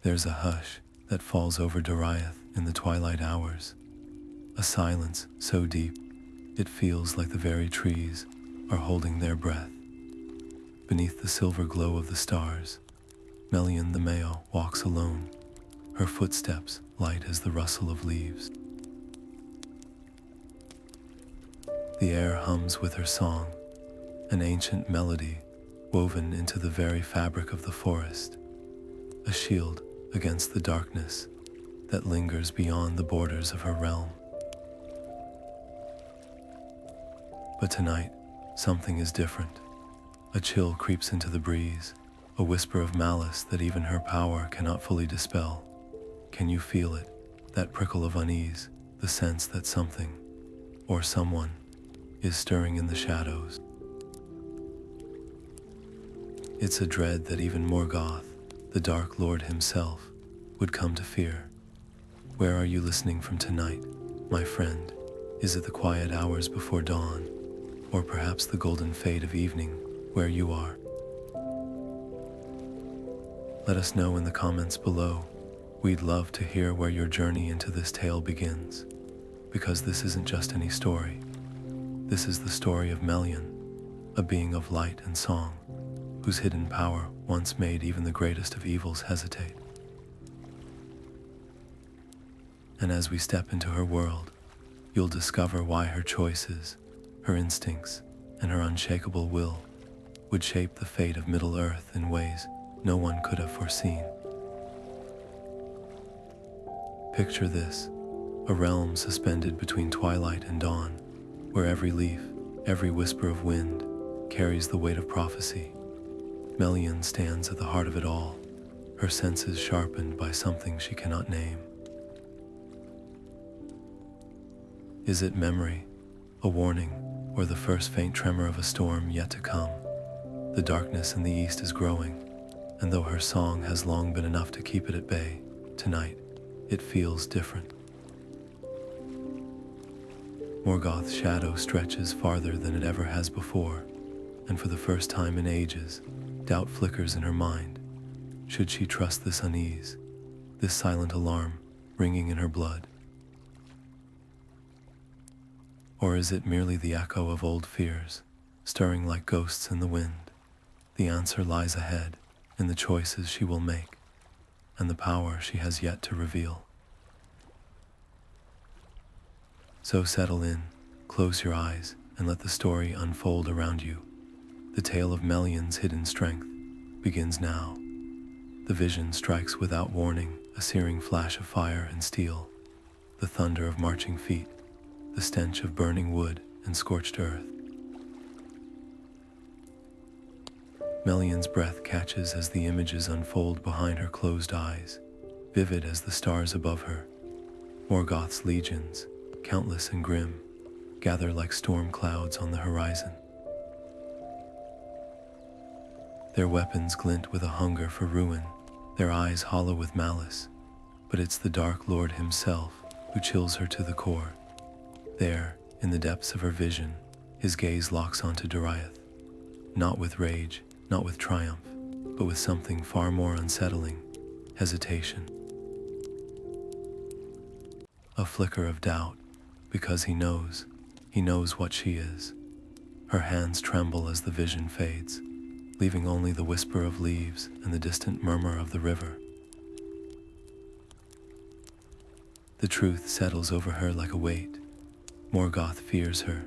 There's a hush that falls over Doriath in the twilight hours, a silence so deep it feels like the very trees are holding their breath. Beneath the silver glow of the stars, Melian the male walks alone, her footsteps light as the rustle of leaves. The air hums with her song, an ancient melody woven into the very fabric of the forest, a shield against the darkness that lingers beyond the borders of her realm. But tonight, something is different. A chill creeps into the breeze, a whisper of malice that even her power cannot fully dispel. Can you feel it? That prickle of unease, the sense that something, or someone, is stirring in the shadows. It's a dread that even Morgoth, the Dark Lord himself, would come to fear. Where are you listening from tonight, my friend? Is it the quiet hours before dawn, or perhaps the golden fade of evening where you are? Let us know in the comments below. We'd love to hear where your journey into this tale begins, because this isn't just any story. This is the story of Melian, a being of light and song, whose hidden power once made even the greatest of evils hesitate. And as we step into her world, you'll discover why her choices, her instincts, and her unshakable will would shape the fate of Middle-earth in ways no one could have foreseen. Picture this, a realm suspended between twilight and dawn, where every leaf, every whisper of wind, carries the weight of prophecy. Melian stands at the heart of it all, her senses sharpened by something she cannot name. Is it memory, a warning, or the first faint tremor of a storm yet to come? The darkness in the east is growing, and though her song has long been enough to keep it at bay, tonight it feels different. Morgoth's shadow stretches farther than it ever has before, and for the first time in ages, doubt flickers in her mind. Should she trust this unease, this silent alarm ringing in her blood? Or is it merely the echo of old fears, stirring like ghosts in the wind? The answer lies ahead, in the choices she will make, and the power she has yet to reveal. So settle in, close your eyes, and let the story unfold around you. The tale of Melian's hidden strength begins now. The vision strikes without warning, a searing flash of fire and steel, the thunder of marching feet, the stench of burning wood and scorched earth. Melian's breath catches as the images unfold behind her closed eyes, vivid as the stars above her. Morgoth's legions, countless and grim, gather like storm clouds on the horizon. Their weapons glint with a hunger for ruin, their eyes hollow with malice, but it's the Dark Lord himself who chills her to the core. There, in the depths of her vision, his gaze locks onto Doriath, not with rage, not with triumph, but with something far more unsettling, hesitation. A flicker of doubt, because he knows what she is. Her hands tremble as the vision fades, leaving only the whisper of leaves and the distant murmur of the river. The truth settles over her like a weight. Morgoth fears her,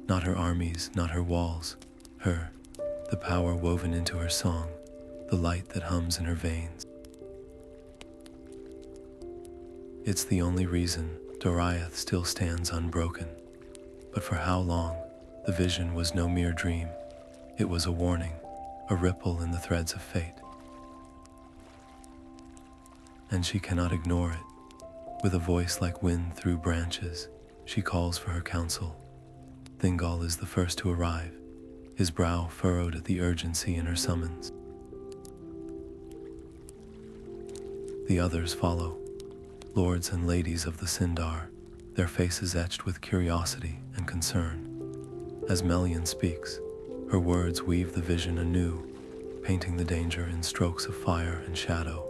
not her armies, not her walls, her, the power woven into her song, the light that hums in her veins. It's the only reason Doriath still stands unbroken. But for how long? The vision was no mere dream. It was a warning, a ripple in the threads of fate. And she cannot ignore it. With a voice like wind through branches, she calls for her counsel. Thingol is the first to arrive, his brow furrowed at the urgency in her summons. The others follow, lords and ladies of the Sindar, their faces etched with curiosity and concern. As Melian speaks, her words weave the vision anew, painting the danger in strokes of fire and shadow.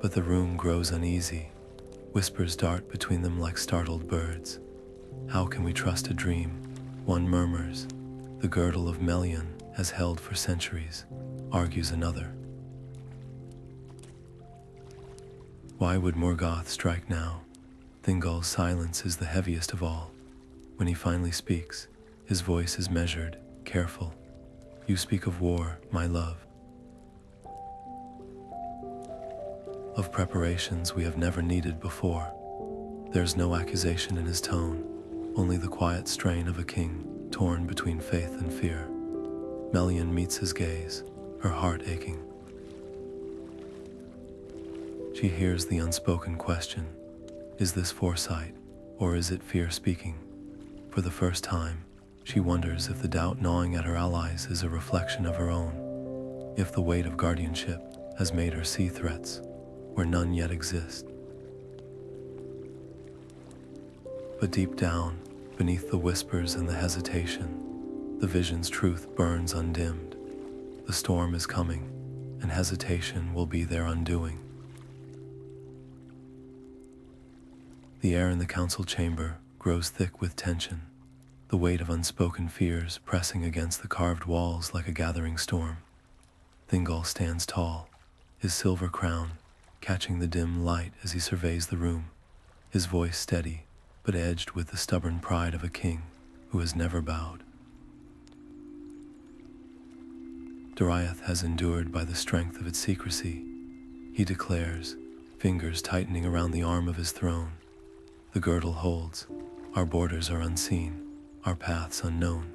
But the room grows uneasy. Whispers dart between them like startled birds. How can we trust a dream? One murmurs. The girdle of Melian has held for centuries, argues another. Why would Morgoth strike now? Thingol's silence is the heaviest of all. When he finally speaks, his voice is measured, careful. You speak of war, my love. Of preparations we have never needed before. There's no accusation in his tone, only the quiet strain of a king torn between faith and fear. Melian meets his gaze, her heart aching. She hears the unspoken question, is this foresight, or is it fear speaking? For the first time, she wonders if the doubt gnawing at her allies is a reflection of her own, if the weight of guardianship has made her see threats where none yet exist. But deep down, beneath the whispers and the hesitation, the vision's truth burns undimmed. The storm is coming, and hesitation will be their undoing. The air in the council chamber grows thick with tension, the weight of unspoken fears pressing against the carved walls like a gathering storm. Thingol stands tall, his silver crown catching the dim light as he surveys the room, his voice steady but edged with the stubborn pride of a king who has never bowed. Doriath has endured by the strength of its secrecy, he declares, fingers tightening around the arm of his throne. The girdle holds, our borders are unseen, our paths unknown.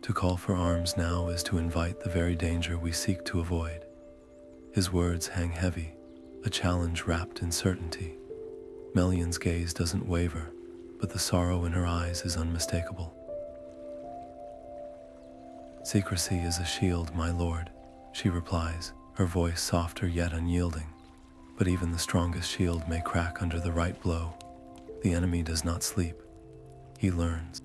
To call for arms now is to invite the very danger we seek to avoid. His words hang heavy, a challenge wrapped in certainty. Melian's gaze doesn't waver, but the sorrow in her eyes is unmistakable. Secrecy is a shield, my lord, she replies, her voice softer yet unyielding. But even the strongest shield may crack under the right blow. The enemy does not sleep. He learns.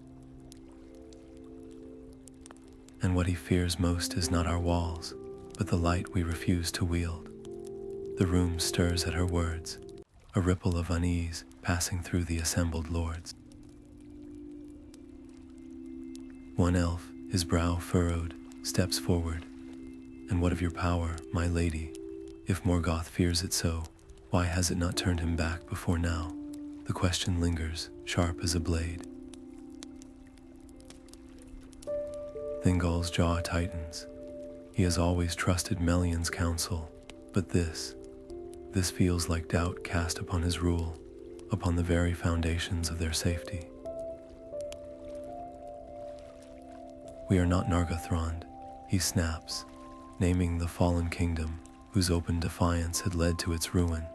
And what he fears most is not our walls, but the light we refuse to wield. The room stirs at her words, a ripple of unease passing through the assembled lords. One elf, his brow furrowed, steps forward. And what of your power, my lady? If Morgoth fears it so, why has it not turned him back before now? The question lingers, sharp as a blade. Thingol's jaw tightens. He has always trusted Melian's counsel, but this feels like doubt cast upon his rule, upon the very foundations of their safety. We are not Nargothrond, he snaps, naming the fallen kingdom whose open defiance had led to its ruin.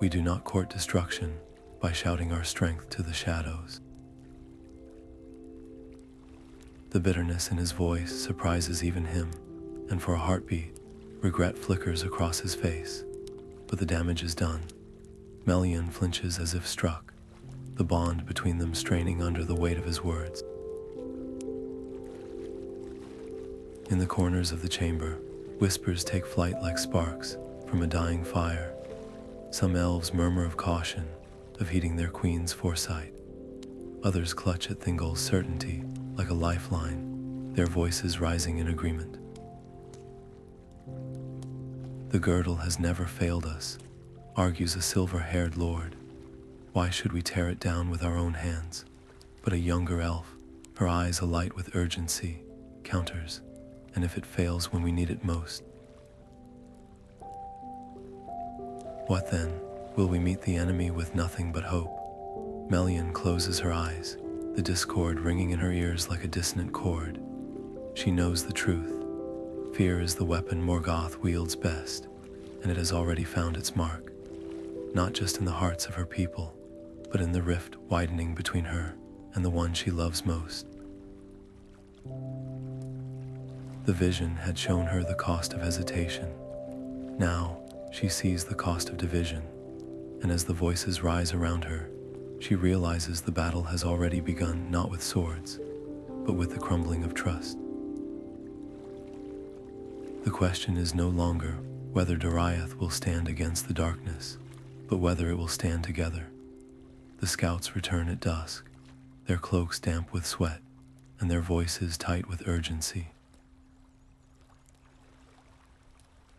We do not court destruction by shouting our strength to the shadows. The bitterness in his voice surprises even him, and for a heartbeat, regret flickers across his face. But the damage is done. Melian flinches as if struck, the bond between them straining under the weight of his words. In the corners of the chamber, whispers take flight like sparks from a dying fire. Some elves murmur of caution, of heeding their queen's foresight. Others clutch at Thingol's certainty like a lifeline, their voices rising in agreement. The girdle has never failed us, argues a silver-haired lord. Why should we tear it down with our own hands? But a younger elf, her eyes alight with urgency, counters, and if it fails when we need it most? What then? Will we meet the enemy with nothing but hope? Melian closes her eyes, the discord ringing in her ears like a dissonant chord. She knows the truth. Fear is the weapon Morgoth wields best, and it has already found its mark, not just in the hearts of her people, but in the rift widening between her and the one she loves most. The vision had shown her the cost of hesitation. Now, she sees the cost of division, and as the voices rise around her, she realizes the battle has already begun not with swords, but with the crumbling of trust. The question is no longer, whether Doriath will stand against the darkness, but whether it will stand together. The scouts return at dusk, their cloaks damp with sweat, and their voices tight with urgency.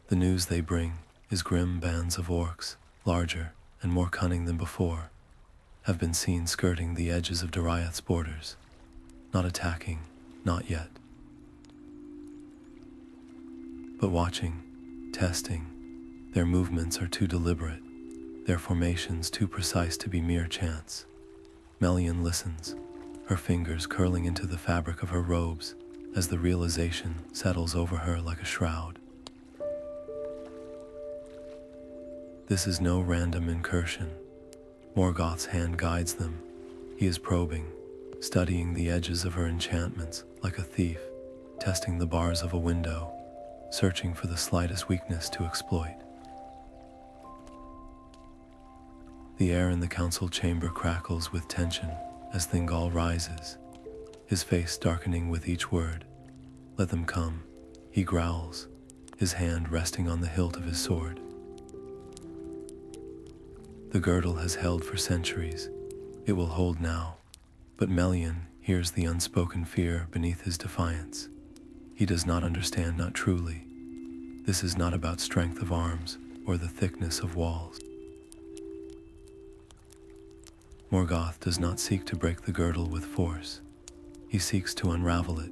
The news they bring is grim bands of orcs, larger and more cunning than before, have been seen skirting the edges of Doriath's borders, not attacking, not yet, but watching, testing. Their movements are too deliberate, their formations too precise to be mere chance. Melian listens, her fingers curling into the fabric of her robes as the realization settles over her like a shroud. This is no random incursion. Morgoth's hand guides them. He is probing, studying the edges of her enchantments like a thief, testing the bars of a window, searching for the slightest weakness to exploit. The air in the council chamber crackles with tension as Thingol rises, his face darkening with each word. "Let them come," he growls, his hand resting on the hilt of his sword. The girdle has held for centuries. It will hold now. But Melian hears the unspoken fear beneath his defiance. He does not understand, not truly. This is not about strength of arms or the thickness of walls. Morgoth does not seek to break the girdle with force. He seeks to unravel it,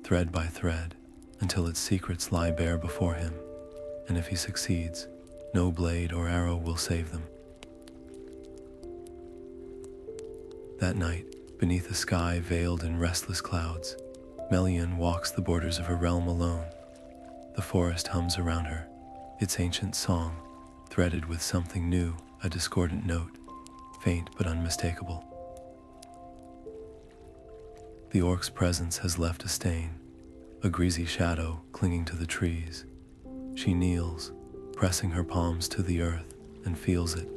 thread by thread, until its secrets lie bare before him. And if he succeeds, no blade or arrow will save them. That night, beneath a sky veiled in restless clouds, Melian walks the borders of her realm alone. The forest hums around her, its ancient song, threaded with something new, a discordant note, faint but unmistakable. The orc's presence has left a stain, a greasy shadow clinging to the trees. She kneels, pressing her palms to the earth, and feels it,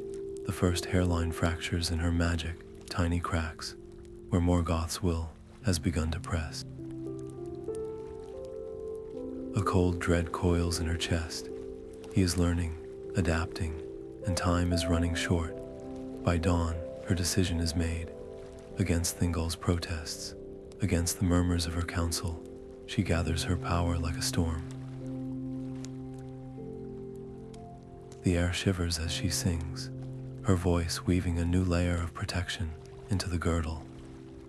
the first hairline fractures in her magic, tiny cracks, where Morgoth's will has begun to press. A cold dread coils in her chest. He is learning, adapting, and time is running short. By dawn, her decision is made. Against Thingol's protests, against the murmurs of her counsel, she gathers her power like a storm. The air shivers as she sings, her voice weaving a new layer of protection into the girdle,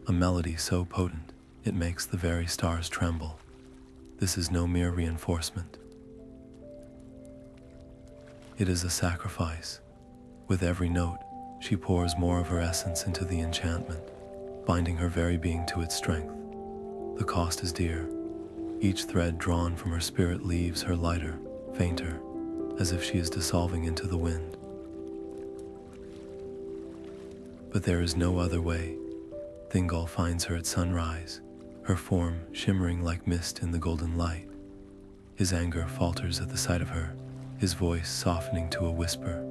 a melody so potent it makes the very stars tremble. This is no mere reinforcement. It is a sacrifice. With every note, she pours more of her essence into the enchantment, binding her very being to its strength. The cost is dear. Each thread drawn from her spirit leaves her lighter, fainter, as if she is dissolving into the wind. But there is no other way. Thingol finds her at sunrise, her form shimmering like mist in the golden light. His anger falters at the sight of her, his voice softening to a whisper.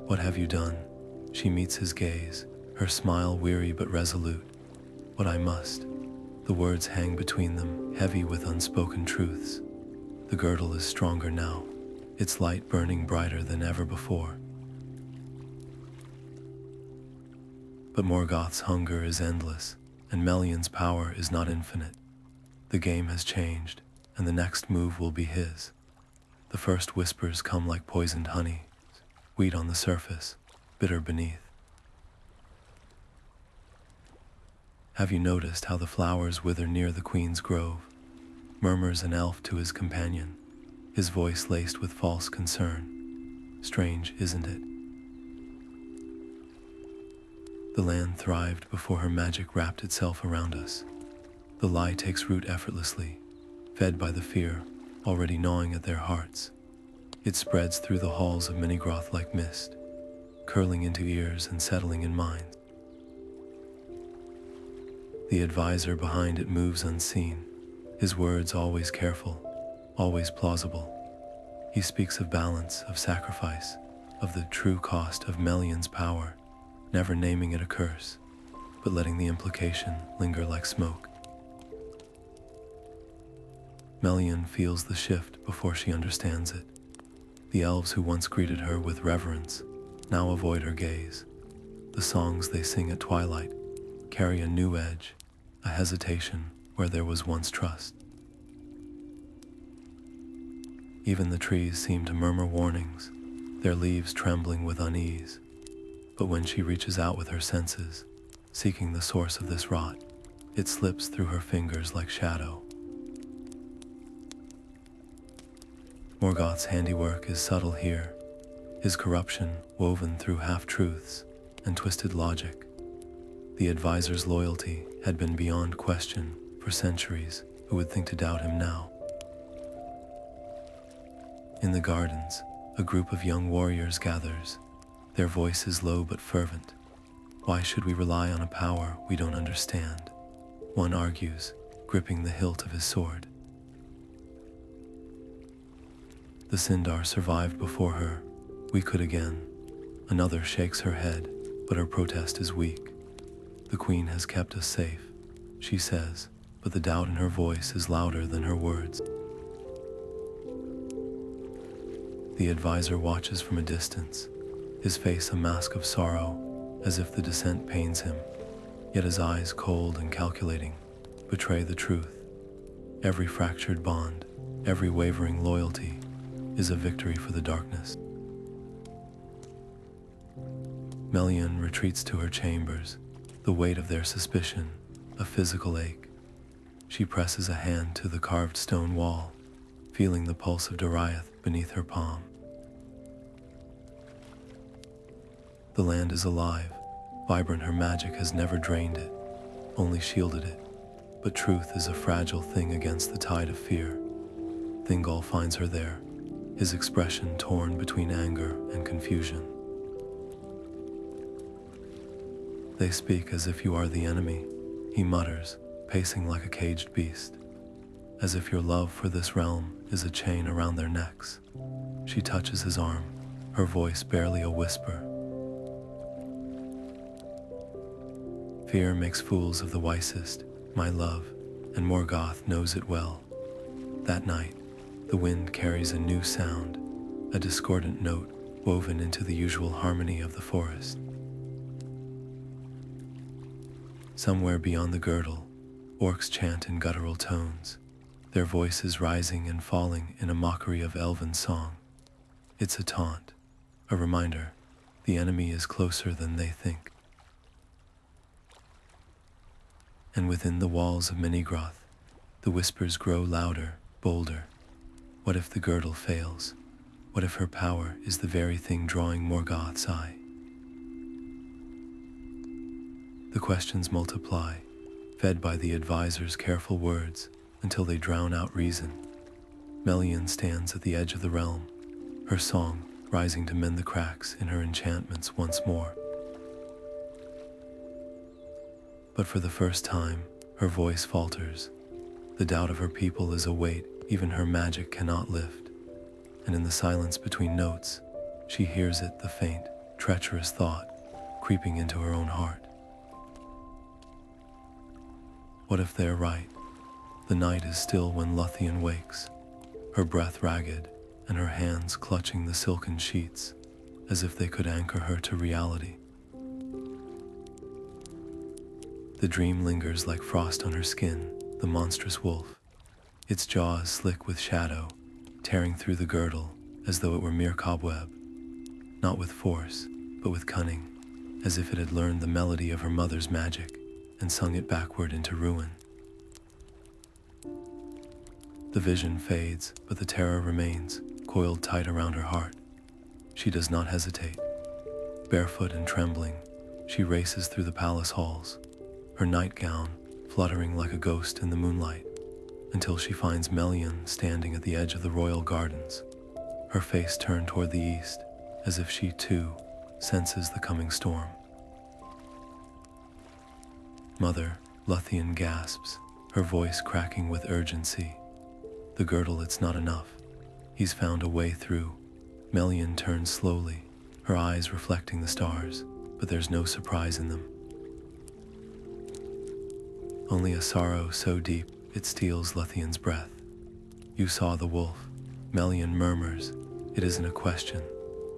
"What have you done?" She meets his gaze, her smile weary but resolute. "What I must." The words hang between them, heavy with unspoken truths. The girdle is stronger now, its light burning brighter than ever before. But Morgoth's hunger is endless, and Melian's power is not infinite. The game has changed, and the next move will be his. The first whispers come like poisoned honey, sweet on the surface, bitter beneath. "Have you noticed how the flowers wither near the Queen's grove?" murmurs an elf to his companion, his voice laced with false concern. "Strange, isn't it? The land thrived before her magic wrapped itself around us. The lie takes root effortlessly, fed by the fear already gnawing at their hearts. It spreads through the halls of Morgoth like mist, curling into ears and settling in minds. The advisor behind it moves unseen, his words always careful, always plausible. He speaks of balance, of sacrifice, of the true cost of Melian's power, never naming it a curse, but letting the implication linger like smoke. Melian feels the shift before she understands it. The elves who once greeted her with reverence now avoid her gaze. The songs they sing at twilight carry a new edge, a hesitation where there was once trust. Even the trees seem to murmur warnings, their leaves trembling with unease. But when she reaches out with her senses, seeking the source of this rot, it slips through her fingers like shadow. Morgoth's handiwork is subtle here, his corruption woven through half-truths and twisted logic. The advisor's loyalty had been beyond question for centuries. Who would think to doubt him now? In the gardens, a group of young warriors gathers, their voices low but fervent. Why should we rely on a power we don't understand? One argues, gripping the hilt of his sword. The Sindar survived before her. We could again. Another shakes her head, but her protest is weak. The queen has kept us safe, she says, but the doubt in her voice is louder than her words. The advisor watches from a distance, his face a mask of sorrow, as if the descent pains him, yet his eyes, cold and calculating, betray the truth. Every fractured bond, every wavering loyalty, is a victory for the darkness. Melian retreats to her chambers, the weight of their suspicion, a physical ache. She presses a hand to the carved stone wall, feeling the pulse of Doriath beneath her palm. The land is alive, vibrant. Her magic has never drained it, only shielded it. But truth is a fragile thing against the tide of fear. Thingol finds her there, his expression torn between anger and confusion. They speak as if you are the enemy, he mutters, pacing like a caged beast. As if your love for this realm is a chain around their necks. She touches his arm, her voice barely a whisper. Fear makes fools of the wisest, my love, and Morgoth knows it well. That night, the wind carries a new sound, a discordant note woven into the usual harmony of the forest. Somewhere beyond the girdle, orcs chant in guttural tones, their voices rising and falling in a mockery of elven song. It's a taunt, a reminder, the enemy is closer than they think. And within the walls of Morgoth, the whispers grow louder, bolder. What if the girdle fails? What if her power is the very thing drawing Morgoth's eye? The questions multiply, fed by the advisor's careful words, until they drown out reason. Melian stands at the edge of the realm, her song rising to mend the cracks in her enchantments once more. But for the first time, her voice falters. The doubt of her people is a weight even her magic cannot lift. And in the silence between notes, she hears it, the faint, treacherous thought, creeping into her own heart. What if they're right? The night is still when Luthian wakes, her breath ragged and her hands clutching the silken sheets, as if they could anchor her to reality. The dream lingers like frost on her skin, the monstrous wolf, its jaws slick with shadow, tearing through the girdle as though it were mere cobweb, not with force, but with cunning, as if it had learned the melody of her mother's magic and sung it backward into ruin. The vision fades, but the terror remains, coiled tight around her heart. She does not hesitate. Barefoot and trembling, she races through the palace halls, her nightgown fluttering like a ghost in the moonlight, until she finds Melian standing at the edge of the royal gardens, her face turned toward the east, as if she too senses the coming storm. Mother, Luthian gasps, her voice cracking with urgency. The girdle, it's not enough. He's found a way through. Melian turns slowly, her eyes reflecting the stars, but there's no surprise in them. Only a sorrow so deep it steals Luthian's breath. You saw the wolf. Melian murmurs. It isn't a question.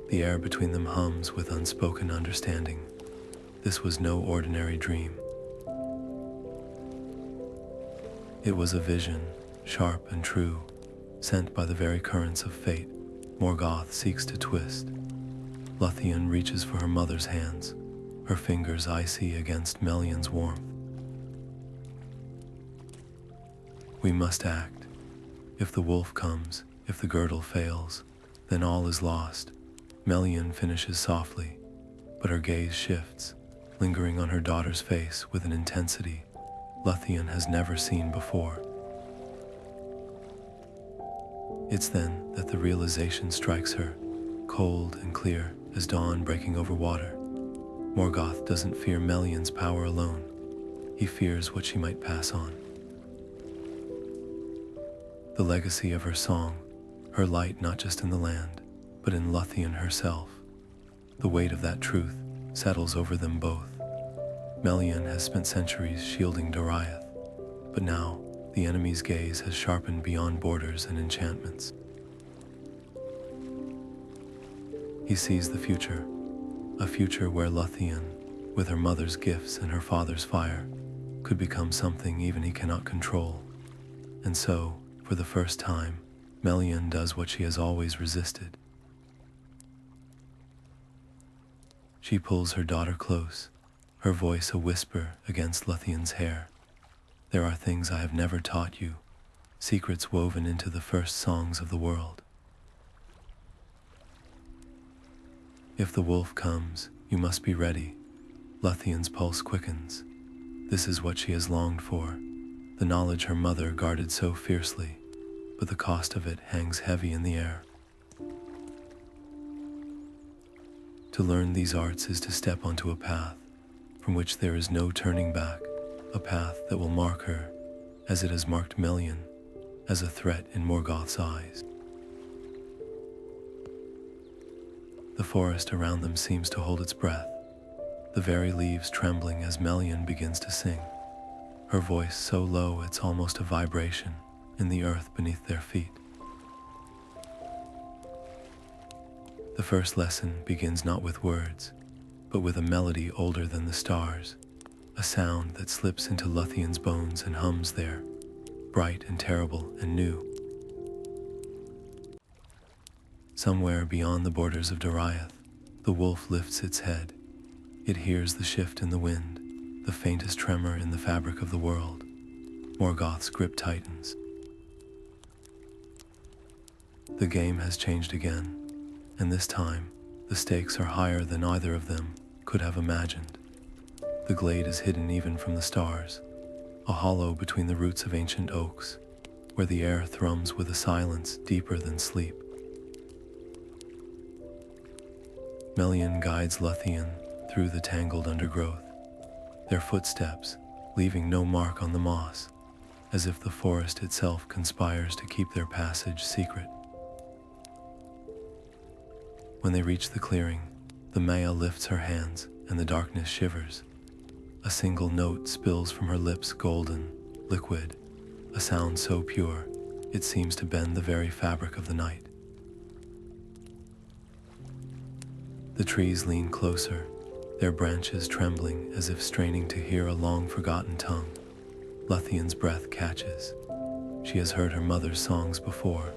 The air between them hums with unspoken understanding. This was no ordinary dream. It was a vision, sharp and true, sent by the very currents of fate. Morgoth seeks to twist. Luthian reaches for her mother's hands, her fingers icy against Melian's warmth. We must act. If the wolf comes, if the girdle fails, then all is lost. Melian finishes softly, but her gaze shifts, lingering on her daughter's face with an intensity Lothian has never seen before. It's then that the realization strikes her, cold and clear as dawn breaking over water. Morgoth doesn't fear Melian's power alone. He fears what she might pass on. The legacy of her song, her light not just in the land, but in Luthian herself. The weight of that truth settles over them both. Melian has spent centuries shielding Doriath, but now the enemy's gaze has sharpened beyond borders and enchantments. He sees the future, a future where Luthian, with her mother's gifts and her father's fire, could become something even he cannot control. And so, for the first time, Melian does what she has always resisted. She pulls her daughter close, her voice a whisper against Luthian's hair. There are things I have never taught you, secrets woven into the first songs of the world. If the wolf comes, you must be ready. Luthian's pulse quickens. This is what she has longed for, the knowledge her mother guarded so fiercely, but the cost of it hangs heavy in the air. To learn these arts is to step onto a path from which there is no turning back, a path that will mark her, as it has marked Melian, as a threat in Morgoth's eyes. The forest around them seems to hold its breath, the very leaves trembling as Melian begins to sing, her voice so low it's almost a vibration in the earth beneath their feet. The first lesson begins not with words, but with a melody older than the stars, a sound that slips into Luthian's bones and hums there, bright and terrible and new. Somewhere beyond the borders of Doriath, the wolf lifts its head. It hears the shift in the wind, the faintest tremor in the fabric of the world. Morgoth's grip tightens. The game has changed again, and this time, the stakes are higher than either of them could have imagined. The glade is hidden even from the stars, a hollow between the roots of ancient oaks, where the air thrums with a silence deeper than sleep. Melian guides Luthian through the tangled undergrowth, their footsteps leaving no mark on the moss, as if the forest itself conspires to keep their passage secret. When they reach the clearing, the Maya lifts her hands and the darkness shivers. A single note spills from her lips, golden, liquid, a sound so pure, it seems to bend the very fabric of the night. The trees lean closer, their branches trembling as if straining to hear a long-forgotten tongue. Luthian's breath catches. She has heard her mother's songs before,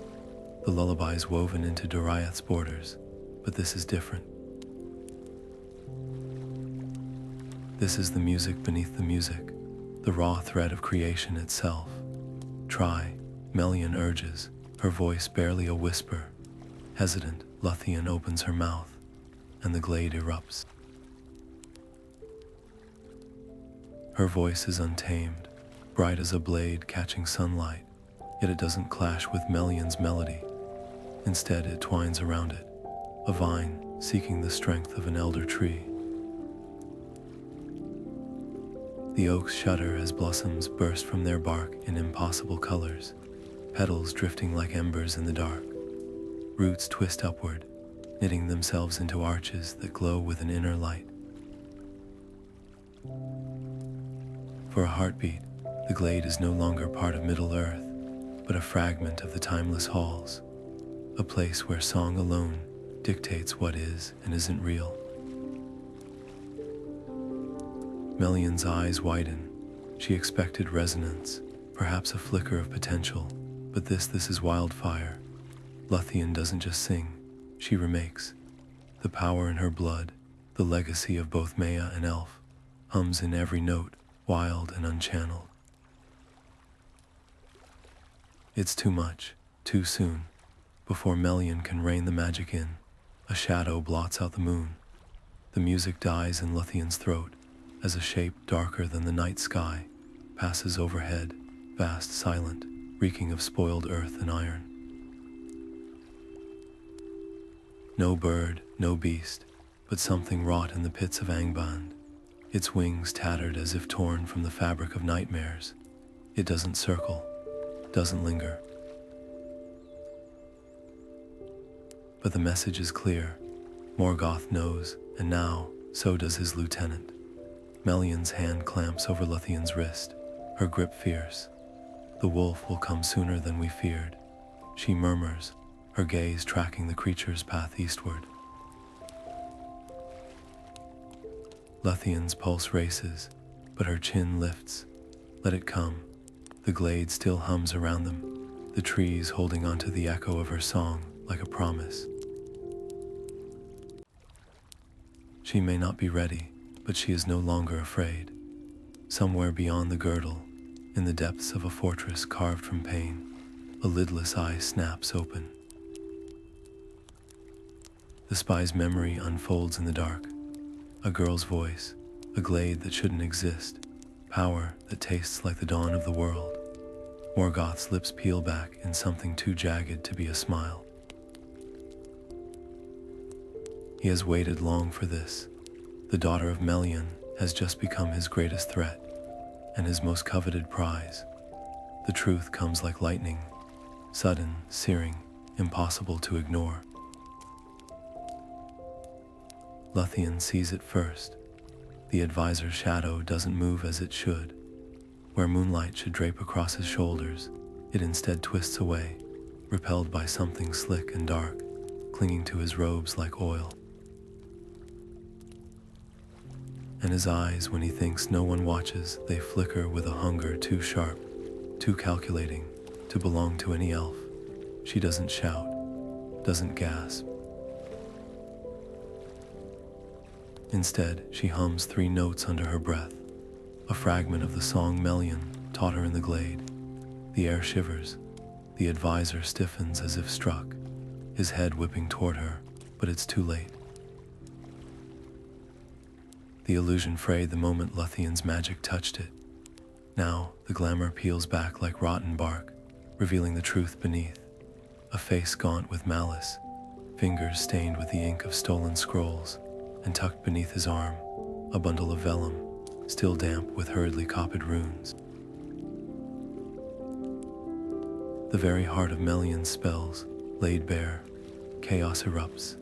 the lullabies woven into Doriath's borders, but this is different. This is the music beneath the music, the raw thread of creation itself. Try, Melian urges, her voice barely a whisper. Hesitant, Luthian opens her mouth, and the glade erupts. Her voice is untamed, bright as a blade catching sunlight, yet it doesn't clash with Melian's melody. Instead, it twines around it, a vine seeking the strength of an elder tree. The oaks shudder as blossoms burst from their bark in impossible colors, petals drifting like embers in the dark. Roots twist upward, knitting themselves into arches that glow with an inner light. For a heartbeat, the glade is no longer part of Middle-earth, but a fragment of the timeless halls, a place where song alone dictates what is and isn't real. Melian's eyes widen. She expected resonance, perhaps a flicker of potential, but this is wildfire. Luthian doesn't just sing, she remakes. The power in her blood, the legacy of both Maya and Elf, hums in every note, wild and unchanneled. It's too much, too soon. Before Melian can rein the magic in, a shadow blots out the moon. The music dies in Luthian's throat as a shape darker than the night sky passes overhead, vast, silent, reeking of spoiled earth and iron. No bird, no beast, but something wrought in the pits of Angband, its wings tattered as if torn from the fabric of nightmares. It doesn't circle, doesn't linger. But the message is clear. Morgoth knows, and now, so does his lieutenant. Melian's hand clamps over Luthien's wrist, her grip fierce. The wolf will come sooner than we feared, she murmurs, her gaze tracking the creature's path eastward. Luthien's pulse races, but her chin lifts. Let it come. The glade still hums around them, the trees holding onto the echo of her song like a promise. She may not be ready, but she is no longer afraid. Somewhere beyond the girdle, in the depths of a fortress carved from pain, a lidless eye snaps open. The spy's memory unfolds in the dark. A girl's voice, a glade that shouldn't exist, power that tastes like the dawn of the world. Morgoth's lips peel back in something too jagged to be a smile. He has waited long for this. The daughter of Melian has just become his greatest threat, and his most coveted prize. The truth comes like lightning, sudden, searing, impossible to ignore. Luthian sees it first. The advisor's shadow doesn't move as it should. Where moonlight should drape across his shoulders, it instead twists away, repelled by something slick and dark, clinging to his robes like oil. And his eyes, when he thinks no one watches, they flicker with a hunger too sharp, too calculating, to belong to any elf. She doesn't shout, doesn't gasp. Instead, she hums 3 notes under her breath, a fragment of the song Melian taught her in the glade. The air shivers. The advisor stiffens as if struck, his head whipping toward her, but it's too late. The illusion frayed the moment Luthien's magic touched it. Now, the glamour peels back like rotten bark, revealing the truth beneath. A face gaunt with malice, fingers stained with the ink of stolen scrolls, and tucked beneath his arm, a bundle of vellum, still damp with hurriedly copied runes. The very heart of Melian's spells, laid bare, chaos erupts.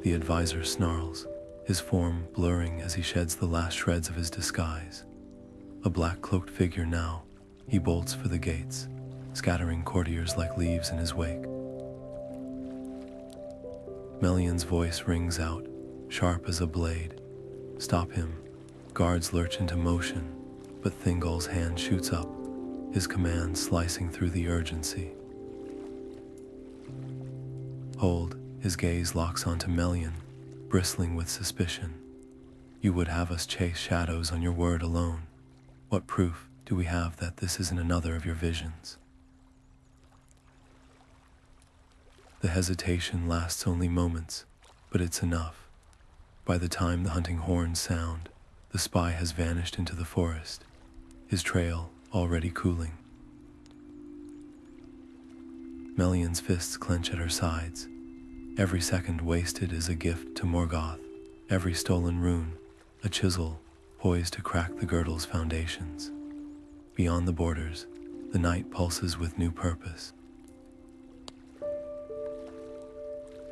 The advisor snarls, his form blurring as he sheds the last shreds of his disguise. A black-cloaked figure now, he bolts for the gates, scattering courtiers like leaves in his wake. Melian's voice rings out, sharp as a blade. Stop him. Guards lurch into motion, but Thingol's hand shoots up, his command slicing through the urgency. Hold, his gaze locks onto Melian, bristling with suspicion. You would have us chase shadows on your word alone. What proof do we have that this isn't another of your visions? The hesitation lasts only moments, but it's enough. By the time the hunting horns sound, the spy has vanished into the forest, his trail already cooling. Melian's fists clench at her sides. Every second wasted is a gift to Morgoth, every stolen rune, a chisel poised to crack the girdle's foundations. Beyond the borders, the night pulses with new purpose.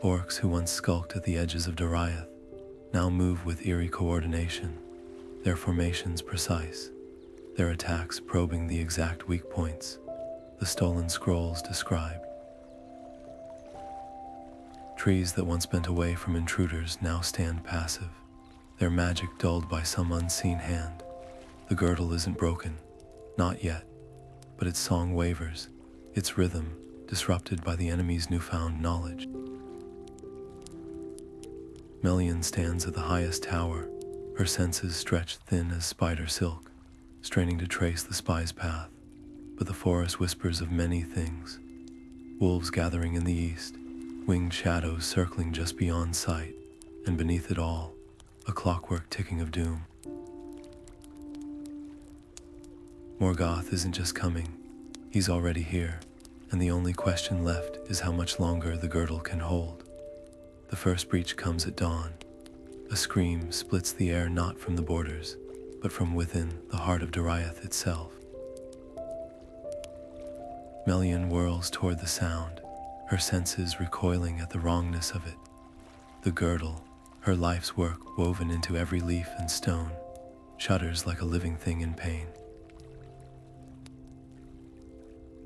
Orcs who once skulked at the edges of Doriath now move with eerie coordination, their formations precise, their attacks probing the exact weak points. the stolen scrolls described. Trees that once bent away from intruders now stand passive, their magic dulled by some unseen hand. The girdle isn't broken, not yet, but its song wavers, its rhythm disrupted by the enemy's newfound knowledge. Melian stands at the highest tower, her senses stretched thin as spider silk, straining to trace the spy's path. But the forest whispers of many things. Wolves gathering in the east, winged shadows circling just beyond sight, and beneath it all, a clockwork ticking of doom. Morgoth isn't just coming, he's already here, and the only question left is how much longer the girdle can hold. The first breach comes at dawn. A scream splits the air not from the borders, but from within the heart of Doriath itself. Melian whirls toward the sound, her senses recoiling at the wrongness of it. The girdle, her life's work woven into every leaf and stone, shudders like a living thing in pain.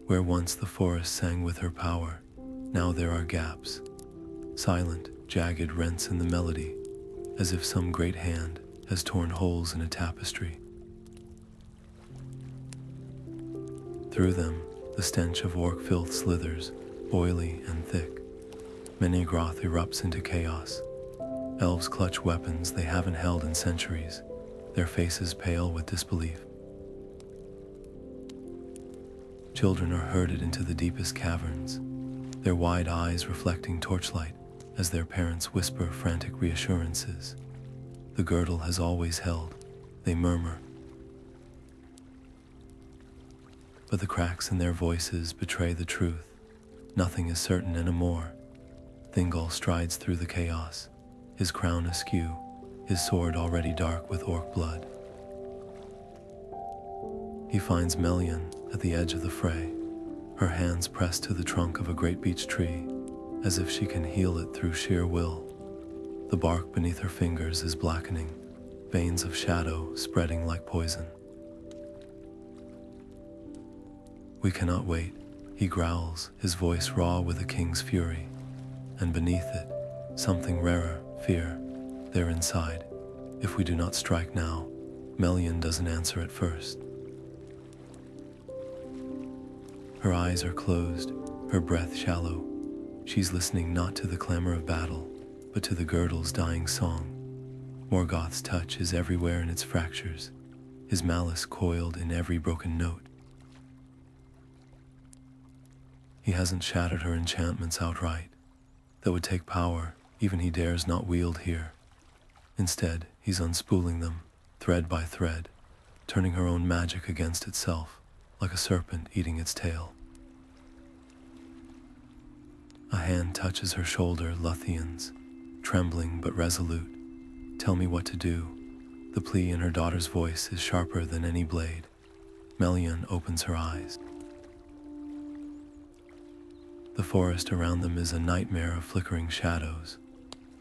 Where once the forest sang with her power, now there are gaps, silent, jagged rents in the melody, as if some great hand has torn holes in a tapestry. Through them, the stench of orc filth slithers, oily and thick. Morgoth erupts into chaos. Elves clutch weapons they haven't held in centuries, their faces pale with disbelief. Children are herded into the deepest caverns, their wide eyes reflecting torchlight as their parents whisper frantic reassurances. The girdle has always held, they murmur. But the cracks in their voices betray the truth. Nothing is certain anymore. Thingol strides through the chaos, his crown askew, his sword already dark with orc blood. He finds Melian at the edge of the fray, her hands pressed to the trunk of a great beech tree, as if she can heal it through sheer will. The bark beneath her fingers is blackening, veins of shadow spreading like poison. "We cannot wait," he growls, his voice raw with a king's fury. And beneath it, something rarer, fear. They're inside. If we do not strike now, Melian doesn't answer at first. Her eyes are closed, her breath shallow. She's listening not to the clamor of battle, but to the girdle's dying song. Morgoth's touch is everywhere in its fractures, his malice coiled in every broken note. He hasn't shattered her enchantments outright. That would take power even he dares not wield here. Instead, he's unspooling them, thread by thread, turning her own magic against itself, like a serpent eating its tail. A hand touches her shoulder, Luthian's, trembling but resolute. "Tell me what to do." The plea in her daughter's voice is sharper than any blade. Melian opens her eyes. The forest around them is a nightmare of flickering shadows,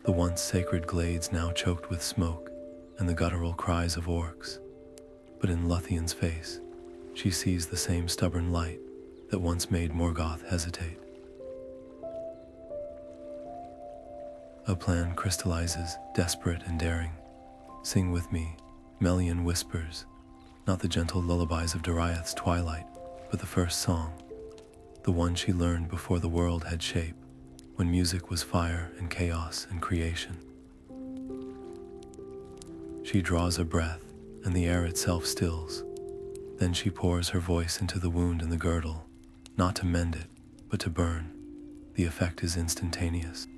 the once sacred glades now choked with smoke, and the guttural cries of orcs. But in Luthian's face, she sees the same stubborn light that once made Morgoth hesitate. A plan crystallizes, desperate and daring. "Sing with me," Melian whispers, not the gentle lullabies of Doriath's twilight, but the first song, the one she learned before the world had shape, when music was fire and chaos and creation. She draws a breath, and the air itself stills. Then she pours her voice into the wound in the girdle, not to mend it, but to burn. The effect is instantaneous.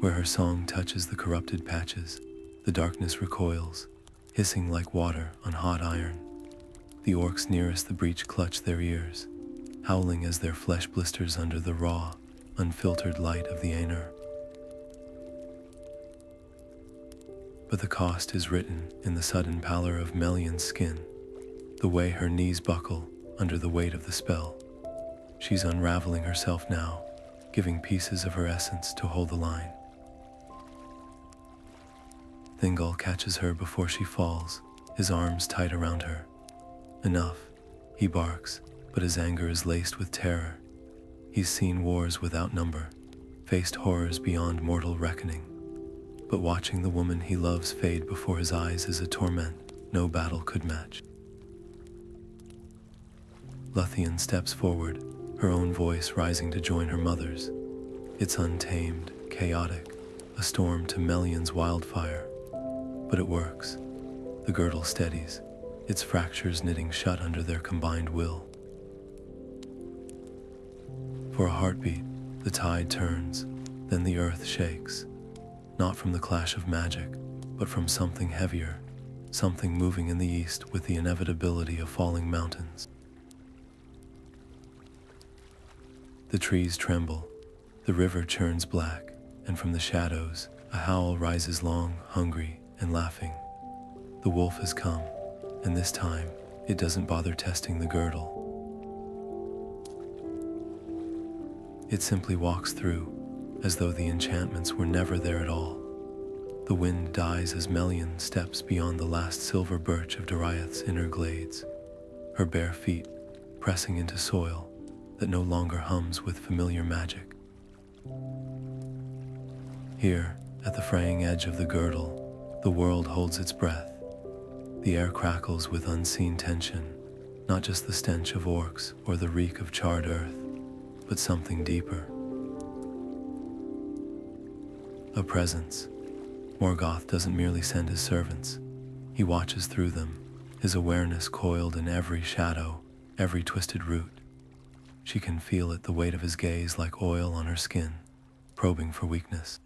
Where her song touches the corrupted patches, the darkness recoils, hissing like water on hot iron. The orcs nearest the breach clutch their ears, howling as their flesh blisters under the raw, unfiltered light of the Aenir. But the cost is written in the sudden pallor of Melian's skin, the way her knees buckle under the weight of the spell. She's unraveling herself now, giving pieces of her essence to hold the line. Thingol catches her before she falls, his arms tight around her. "Enough," He barks, but his anger is laced with terror. He's seen wars without number, faced horrors beyond mortal reckoning. But watching the woman he loves fade before his eyes is a torment no battle could match. Luthian steps forward, her own voice rising to join her mother's. It's untamed, chaotic, a storm to Melian's wildfire. But it works. The girdle steadies, its fractures knitting shut under their combined will. For a heartbeat, the tide turns, then the earth shakes. Not from the clash of magic, but from something heavier, something moving in the east with the inevitability of falling mountains. The trees tremble, the river churns black, and from the shadows, a howl rises long, hungry, and laughing. The wolf has come, and this time, it doesn't bother testing the girdle. It simply walks through, as though the enchantments were never there at all. The wind dies as Melian steps beyond the last silver birch of Doriath's inner glades, her bare feet pressing into soil that no longer hums with familiar magic. Here, at the fraying edge of the girdle, the world holds its breath. The air crackles with unseen tension, not just the stench of orcs or the reek of charred earth, but something deeper. A presence. Morgoth doesn't merely send his servants. He watches through them, his awareness coiled in every shadow, every twisted root. She can feel it, the weight of his gaze like oil on her skin, probing for weakness.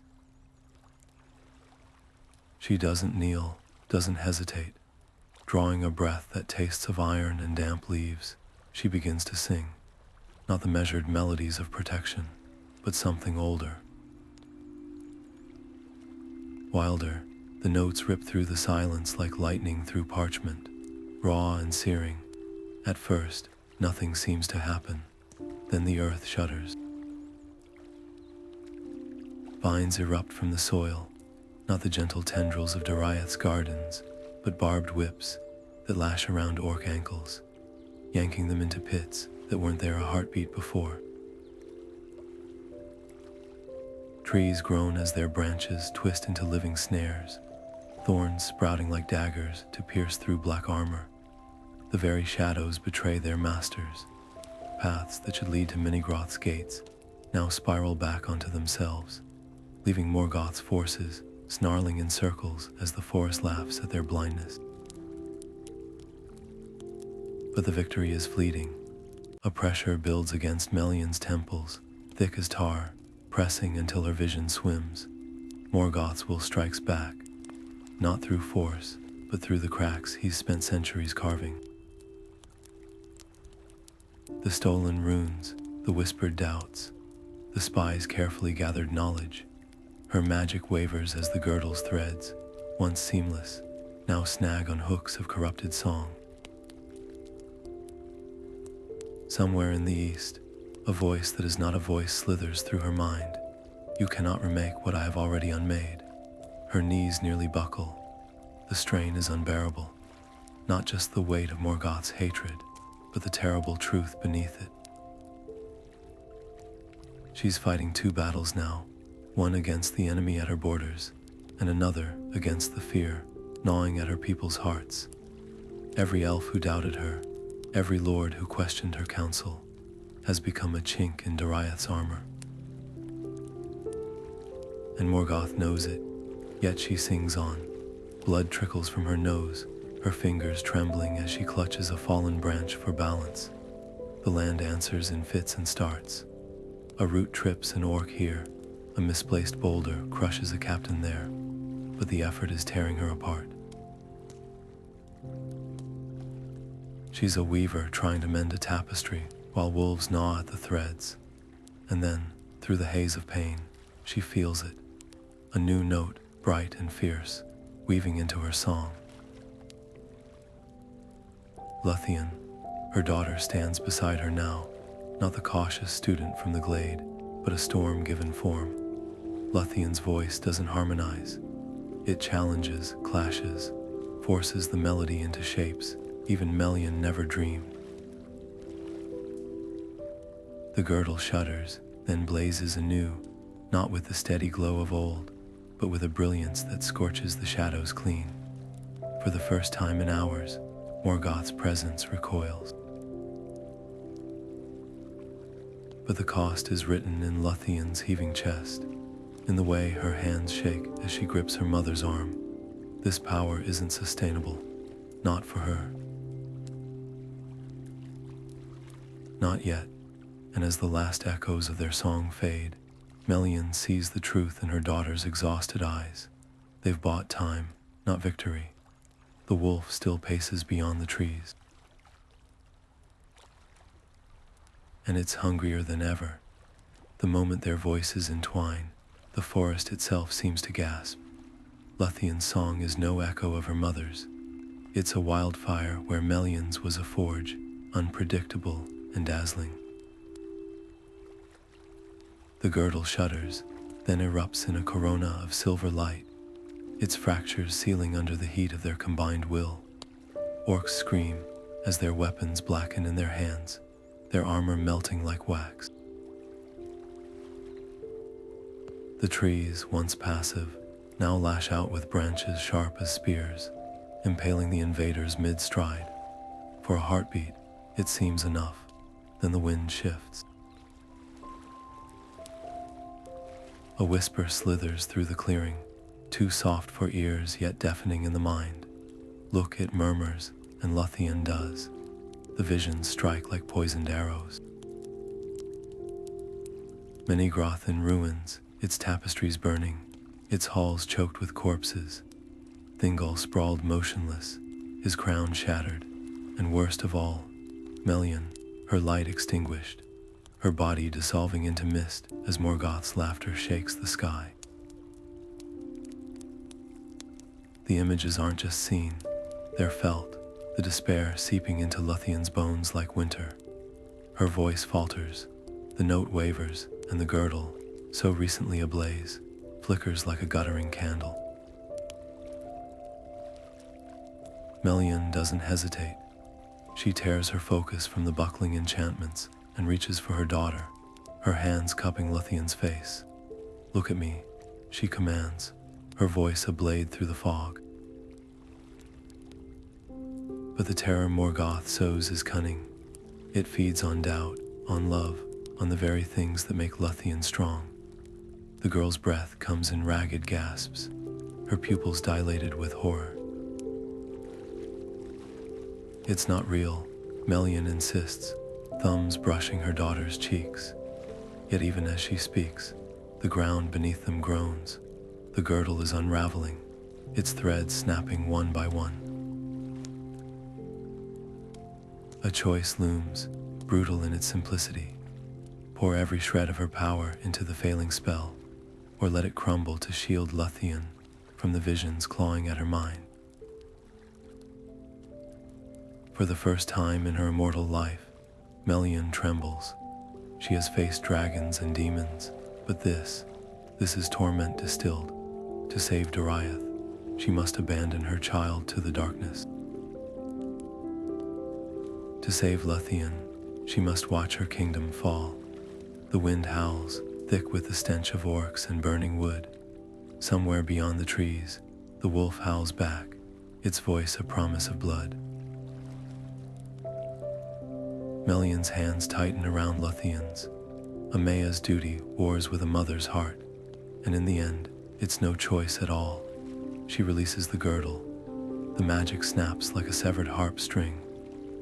She doesn't kneel, doesn't hesitate. Drawing a breath that tastes of iron and damp leaves, she begins to sing. Not the measured melodies of protection, but something older. Wilder, the notes rip through the silence like lightning through parchment, raw and searing. At first, nothing seems to happen. Then the earth shudders. Vines erupt from the soil, not the gentle tendrils of Doriath's gardens, but barbed whips that lash around orc ankles, yanking them into pits that weren't there a heartbeat before. Trees groan as their branches twist into living snares, thorns sprouting like daggers to pierce through black armor. The very shadows betray their masters. Paths that should lead to Morgoth's gates now spiral back onto themselves, leaving Morgoth's forces snarling in circles as the forest laughs at their blindness. But the victory is fleeting. A pressure builds against Melian's temples, thick as tar, pressing until her vision swims. Morgoth's will strikes back, not through force, but through the cracks he's spent centuries carving. The stolen runes, the whispered doubts, the spy's carefully gathered knowledge. Her magic wavers as the girdle's threads, once seamless, now snag on hooks of corrupted song. Somewhere in the east, a voice that is not a voice slithers through her mind. You cannot remake what I have already unmade. Her knees nearly buckle. The strain is unbearable. Not just the weight of Morgoth's hatred, but the terrible truth beneath it. She's fighting two battles now, one against the enemy at her borders, and another against the fear gnawing at her people's hearts. Every elf who doubted her, every lord who questioned her counsel, has become a chink in Doriath's armor. And Morgoth knows it, yet she sings on. Blood trickles from her nose, her fingers trembling as she clutches a fallen branch for balance. The land answers in fits and starts. A root trips an orc here, a misplaced boulder crushes a captain there, but the effort is tearing her apart. She's a weaver trying to mend a tapestry while wolves gnaw at the threads. And then, through the haze of pain, she feels it. A new note, bright and fierce, weaving into her song. Luthian, her daughter, stands beside her now, not the cautious student from the glade, but a storm given form. Luthian's voice doesn't harmonize. It challenges, clashes, forces the melody into shapes even Melian never dreamed. The girdle shudders, then blazes anew, not with the steady glow of old, but with a brilliance that scorches the shadows clean. For the first time in hours, Morgoth's presence recoils. But the cost is written in Luthian's heaving chest, in the way her hands shake as she grips her mother's arm. This power isn't sustainable, not for her. Not yet, and as the last echoes of their song fade, Melian sees the truth in her daughter's exhausted eyes. They've bought time, not victory. The wolf still paces beyond the trees, and it's hungrier than ever. The moment their voices entwine, the forest itself seems to gasp. Luthien's song is no echo of her mother's. It's a wildfire where Melian's was a forge, unpredictable and dazzling. The girdle shudders, then erupts in a corona of silver light, its fractures sealing under the heat of their combined will. Orcs scream as their weapons blacken in their hands, their armor melting like wax. The trees, once passive, now lash out with branches sharp as spears, impaling the invaders mid-stride. For a heartbeat, it seems enough, then the wind shifts. A whisper slithers through the clearing, too soft for ears yet deafening in the mind. Look, it murmurs, and Lothian does. The visions strike like poisoned arrows. Morgoth in ruins, its tapestries burning, its halls choked with corpses. Thingol sprawled motionless, his crown shattered, and worst of all, Melian, her light extinguished, her body dissolving into mist as Morgoth's laughter shakes the sky. The images aren't just seen, they're felt, the despair seeping into Luthien's bones like winter. Her voice falters, the note wavers, and the girdle, so recently ablaze, flickers like a guttering candle. Melian doesn't hesitate. She tears her focus from the buckling enchantments and reaches for her daughter, her hands cupping Luthien's face. "Look at me," she commands, her voice a blade through the fog. But the terror Morgoth sows is cunning. It feeds on doubt, on love, on the very things that make Luthian strong. The girl's breath comes in ragged gasps, her pupils dilated with horror. "It's not real," Melian insists, thumbs brushing her daughter's cheeks. Yet even as she speaks, the ground beneath them groans. The girdle is unraveling, its threads snapping one by one. A choice looms, brutal in its simplicity. Pour every shred of her power into the failing spell, or let it crumble to shield Luthian from the visions clawing at her mind. For the first time in her immortal life, Melian trembles. She has faced dragons and demons, but this is torment distilled. To save Doriath, she must abandon her child to the darkness. To save Luthian, she must watch her kingdom fall. The wind howls, thick with the stench of orcs and burning wood. Somewhere beyond the trees, the wolf howls back, its voice a promise of blood. Melian's hands tighten around Luthian's. A Maya's duty wars with a mother's heart, and in the end, it's no choice at all. She releases the girdle. The magic snaps like a severed harp string,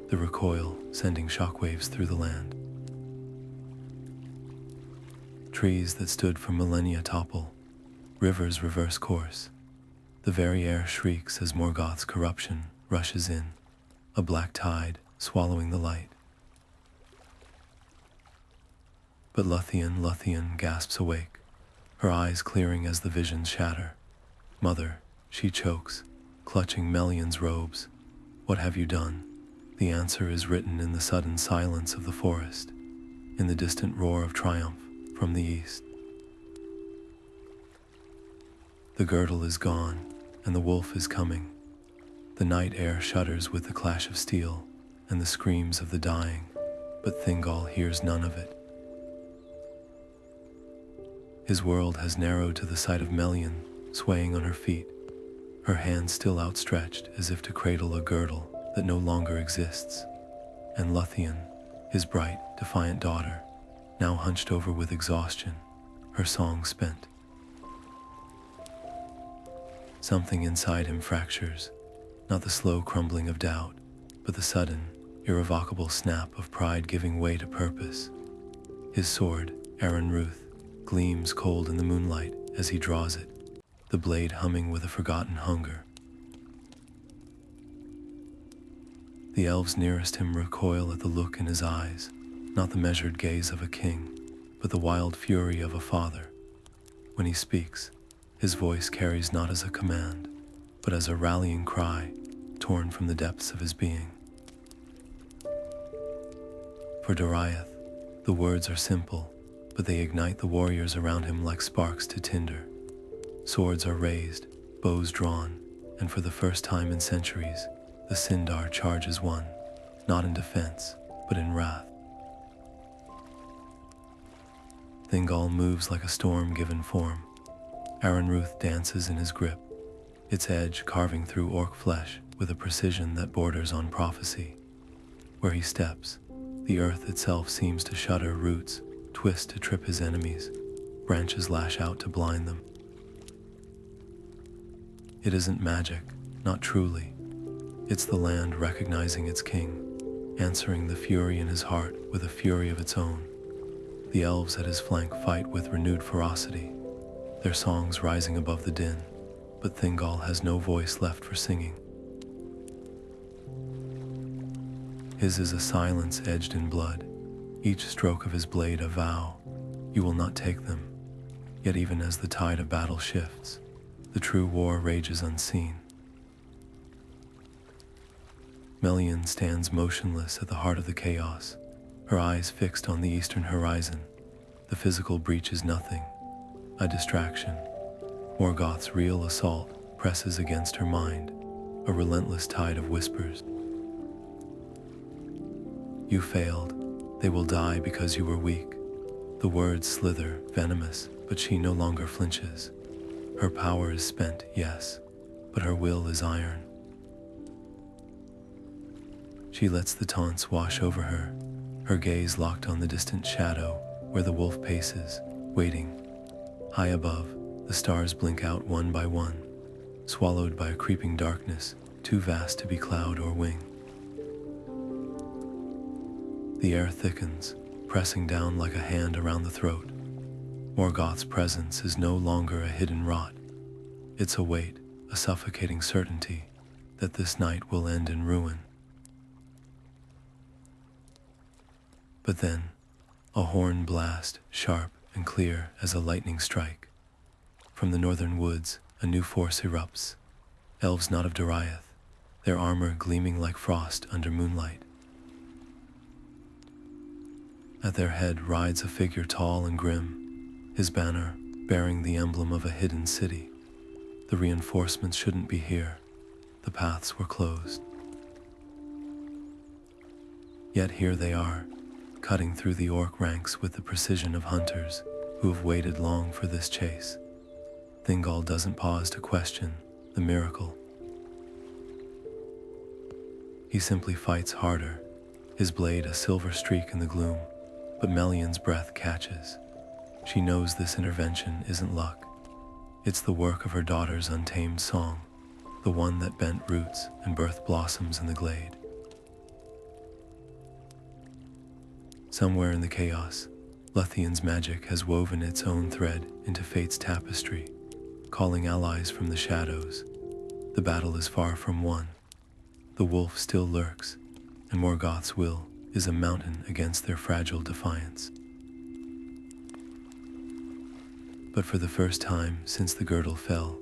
the recoil sending shockwaves through the land. Trees that stood for millennia topple, rivers reverse course. The very air shrieks as Morgoth's corruption rushes in, a black tide swallowing the light. But Luthian gasps awake, her eyes clearing as the visions shatter. "Mother," she chokes, clutching Melian's robes. "What have you done?" The answer is written in the sudden silence of the forest, in the distant roar of triumph from the east. The girdle is gone, and the wolf is coming. The night air shudders with the clash of steel and the screams of the dying, but Thingol hears none of it. His world has narrowed to the sight of Melian, swaying on her feet, her hands still outstretched as if to cradle a girdle that no longer exists. And Luthian, his bright, defiant daughter, now hunched over with exhaustion, her song spent. Something inside him fractures, not the slow crumbling of doubt, but the sudden, irrevocable snap of pride giving way to purpose. His sword, Ruth, gleams cold in the moonlight as he draws it, the blade humming with a forgotten hunger. The elves nearest him recoil at the look in his eyes, not the measured gaze of a king, but the wild fury of a father. When he speaks, his voice carries not as a command, but as a rallying cry, torn from the depths of his being. For Doriath, the words are simple, but they ignite the warriors around him like sparks to tinder. Swords are raised, bows drawn, and for the first time in centuries, the Sindar charges one, not in defense, but in wrath. Thingol moves like a storm given form. Ruth dances in his grip, its edge carving through orc flesh with a precision that borders on prophecy. Where he steps, the earth itself seems to shudder, roots twist to trip his enemies, branches lash out to blind them. It isn't magic, not truly. It's the land recognizing its king, answering the fury in his heart with a fury of its own. The elves at his flank fight with renewed ferocity, their songs rising above the din, but Thingol has no voice left for singing. His is a silence edged in blood, each stroke of his blade a vow. You will not take them. Yet even as the tide of battle shifts, the true war rages unseen. Melian stands motionless at the heart of the chaos, her eyes fixed on the eastern horizon. The physical breach is nothing, a distraction. Morgoth's real assault presses against her mind, a relentless tide of whispers. You failed. They will die because you were weak. The words slither, venomous, but she no longer flinches. Her power is spent, yes, but her will is iron. She lets the taunts wash over her, her gaze locked on the distant shadow where the wolf paces, waiting. High above, the stars blink out one by one, swallowed by a creeping darkness too vast to be cloud or wing. The air thickens, pressing down like a hand around the throat. Morgoth's presence is no longer a hidden rot. It's a weight, a suffocating certainty that this night will end in ruin. But then, a horn blast, sharp and clear as a lightning strike. From the northern woods, a new force erupts. Elves not of Doriath, their armor gleaming like frost under moonlight. At their head rides a figure tall and grim, his banner bearing the emblem of a hidden city. The reinforcements shouldn't be here. The paths were closed. Yet here they are, cutting through the orc ranks with the precision of hunters who have waited long for this chase. Thingol doesn't pause to question the miracle. He simply fights harder, his blade a silver streak in the gloom, but Melian's breath catches. She knows this intervention isn't luck. It's the work of her daughter's untamed song, the one that bent roots and birthed blossoms in the glade. Somewhere in the chaos, Luthian's magic has woven its own thread into fate's tapestry, calling allies from the shadows. The battle is far from won. The wolf still lurks, and Morgoth's will is a mountain against their fragile defiance. But for the first time since the girdle fell,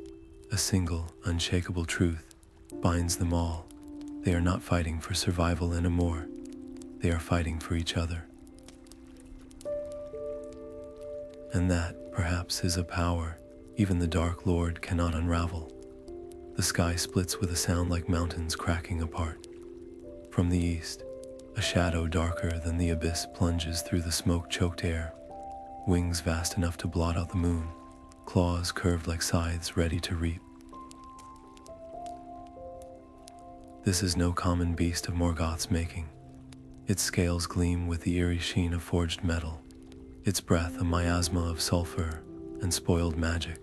a single, unshakable truth binds them all. They are not fighting for survival anymore. They are fighting for each other. And that, perhaps, is a power even the Dark Lord cannot unravel. The sky splits with a sound like mountains cracking apart. From the east, a shadow darker than the abyss plunges through the smoke-choked air. wings vast enough to blot out the moon, claws curved like scythes ready to reap. This is no common beast of Morgoth's making. Its scales gleam with the eerie sheen of forged metal, its breath a miasma of sulfur and spoiled magic.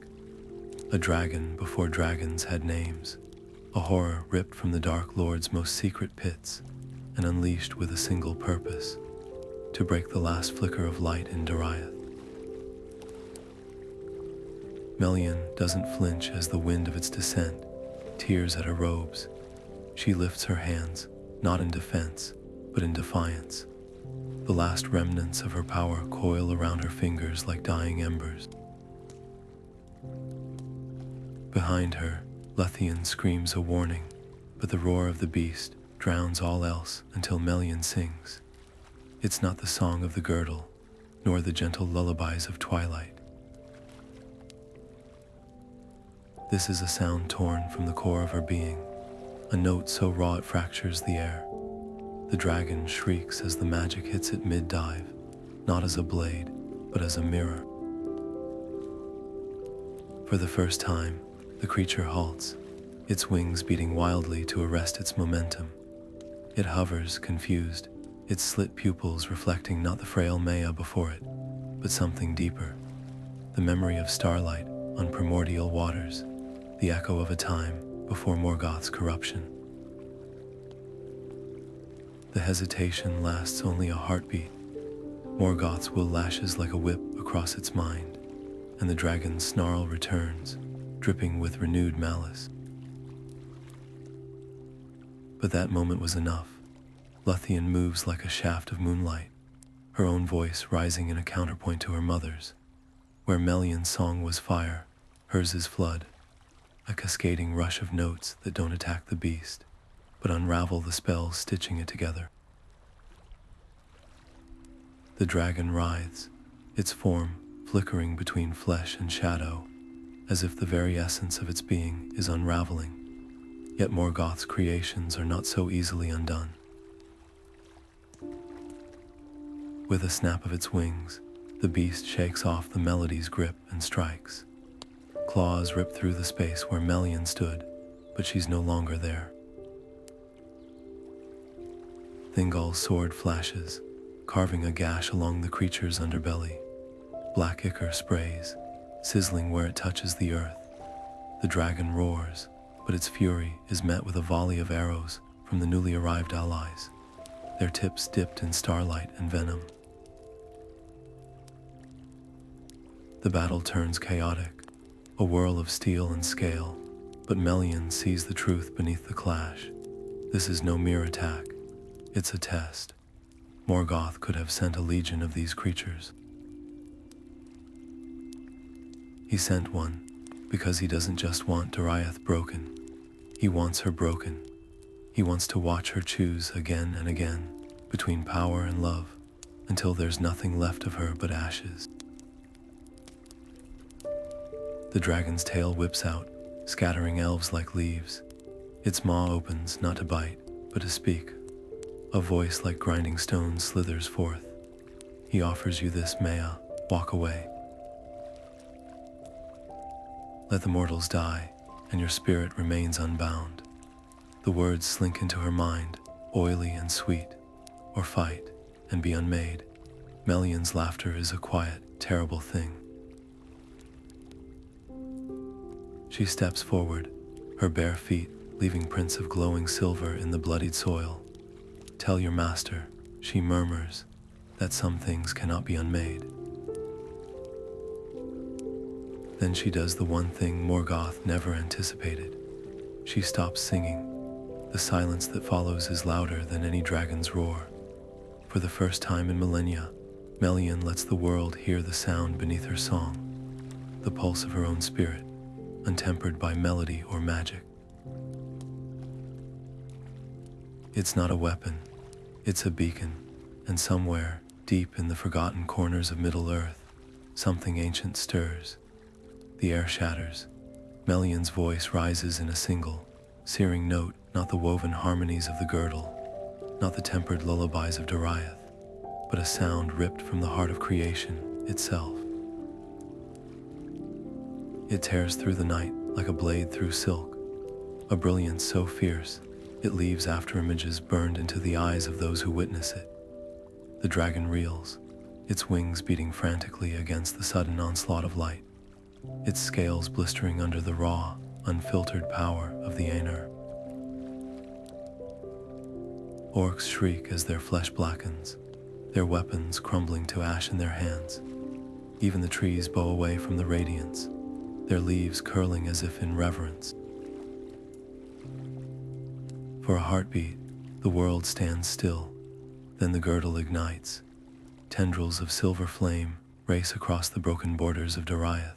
A dragon before dragons had names, a horror ripped from the Dark Lord's most secret pits and unleashed with a single purpose: to break the last flicker of light in Doriath. Melian doesn't flinch as the wind of its descent tears at her robes. She lifts her hands, not in defense, but in defiance. The last remnants of her power coil around her fingers like dying embers. Behind her, Luthian screams a warning, but the roar of the beast drowns all else until Melian sings. It's not the song of the Girdle, nor the gentle lullabies of twilight. This is a sound torn from the core of her being, a note so raw it fractures the air. The dragon shrieks as the magic hits it mid-dive, not as a blade, but as a mirror. For the first time, the creature halts, its wings beating wildly to arrest its momentum. It hovers, confused, its slit pupils reflecting not the frail Maya before it, but something deeper. The memory of starlight on primordial waters, the echo of a time before Morgoth's corruption. The hesitation lasts only a heartbeat. Morgoth's will lashes like a whip across its mind, and the dragon's snarl returns, dripping with renewed malice. But that moment was enough. Lothian moves like a shaft of moonlight, her own voice rising in a counterpoint to her mother's. Where Melian's song was fire, hers is flood, a cascading rush of notes that don't attack the beast, but unravel the spells stitching it together. The dragon writhes, its form flickering between flesh and shadow, as if the very essence of its being is unraveling. Yet Morgoth's creations are not so easily undone. With a snap of its wings, the beast shakes off the melody's grip and strikes. Claws rip through the space where Melian stood, but she's no longer there. Thingol's sword flashes, carving a gash along the creature's underbelly. Black ichor sprays, sizzling where it touches the earth. The dragon roars, but its fury is met with a volley of arrows from the newly arrived allies, their tips dipped in starlight and venom. The battle turns chaotic, a whirl of steel and scale, but Melian sees the truth beneath the clash. This is no mere attack, it's a test. Morgoth could have sent a legion of these creatures. He sent one, because he doesn't just want Doriath broken. He wants her broken. He wants to watch her choose again and again, between power and love, until there's nothing left of her but ashes. The dragon's tail whips out, scattering elves like leaves. Its maw opens not to bite, but to speak. A voice like grinding stones slithers forth. He offers you this, Maya, walk away. Let the mortals die, and your spirit remains unbound. The words slink into her mind, oily and sweet, or fight and be unmade. Melian's laughter is a quiet, terrible thing. She steps forward, her bare feet leaving prints of glowing silver in the bloodied soil. Tell your master, she murmurs, that some things cannot be unmade. Then she does the one thing Morgoth never anticipated. She stops singing. The silence that follows is louder than any dragon's roar. For the first time in millennia, Melian lets the world hear the sound beneath her song, the pulse of her own spirit, untempered by melody or magic. It's not a weapon, it's a beacon, and somewhere, deep in the forgotten corners of Middle-earth, something ancient stirs. The air shatters. Melian's voice rises in a single, searing note, not the woven harmonies of the Girdle, not the tempered lullabies of Doriath, but a sound ripped from the heart of creation, itself. It tears through the night like a blade through silk, a brilliance so fierce it leaves after-images burned into the eyes of those who witness it. The dragon reels, its wings beating frantically against the sudden onslaught of light, its scales blistering under the raw, unfiltered power of the Aenir. Orcs shriek as their flesh blackens, their weapons crumbling to ash in their hands. Even the trees bow away from the radiance, their leaves curling as if in reverence. For a heartbeat, the world stands still, then the girdle ignites. Tendrils of silver flame race across the broken borders of Doriath,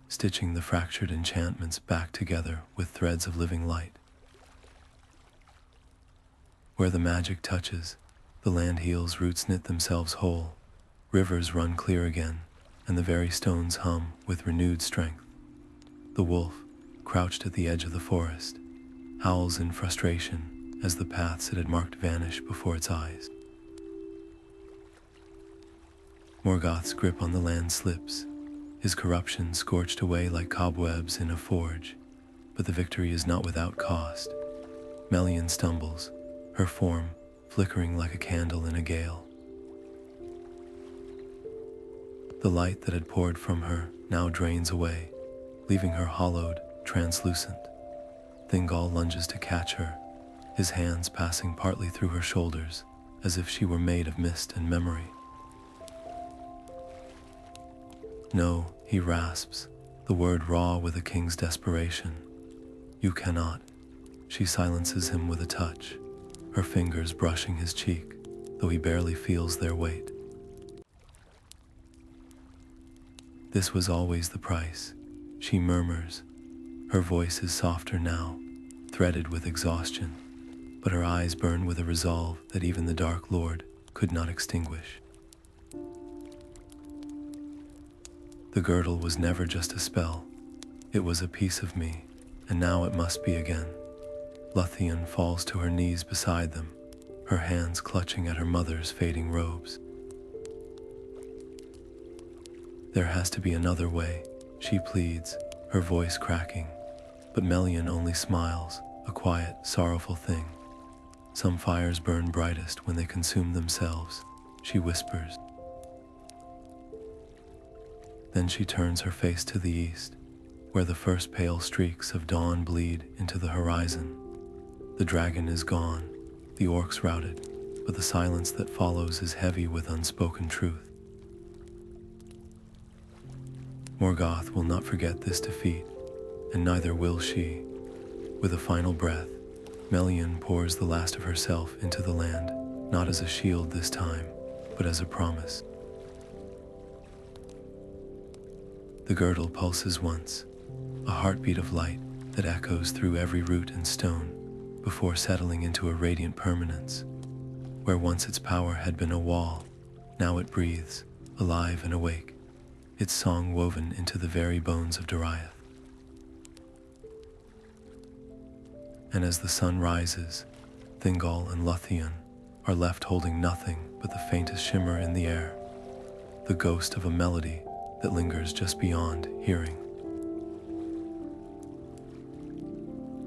stitching the fractured enchantments back together with threads of living light. Where the magic touches, the land heals, roots knit themselves whole, rivers run clear again, and the very stones hum with renewed strength. The wolf, crouched at the edge of the forest, howls in frustration as the paths it had marked vanish before its eyes. Morgoth's grip on the land slips, his corruption scorched away like cobwebs in a forge, but the victory is not without cost. Melian stumbles, her form flickering like a candle in a gale. The light that had poured from her now drains away, leaving her hollowed, translucent. Thingol lunges to catch her, his hands passing partly through her shoulders, as if she were made of mist and memory. No, he rasps, the word raw with a king's desperation. You cannot. She silences him with a touch, her fingers brushing his cheek, though he barely feels their weight. This was always the price, she murmurs. Her voice is softer now, threaded with exhaustion, but her eyes burn with a resolve that even the Dark Lord could not extinguish. The girdle was never just a spell, it was a piece of me, and now it must be again. Luthian falls to her knees beside them, her hands clutching at her mother's fading robes. There has to be another way, she pleads, her voice cracking, but Melian only smiles, a quiet, sorrowful thing. Some fires burn brightest when they consume themselves, she whispers. Then she turns her face to the east, where the first pale streaks of dawn bleed into the horizon. The dragon is gone, the orcs routed, but the silence that follows is heavy with unspoken truth. Morgoth will not forget this defeat, and neither will she. With a final breath, Melian pours the last of herself into the land, not as a shield this time, but as a promise. The girdle pulses once, a heartbeat of light that echoes through every root and stone, before settling into a radiant permanence. Where once its power had been a wall, now it breathes, alive and awake, its song woven into the very bones of Doriath. And as the sun rises, Thingol and Lothian are left holding nothing but the faintest shimmer in the air, the ghost of a melody that lingers just beyond hearing.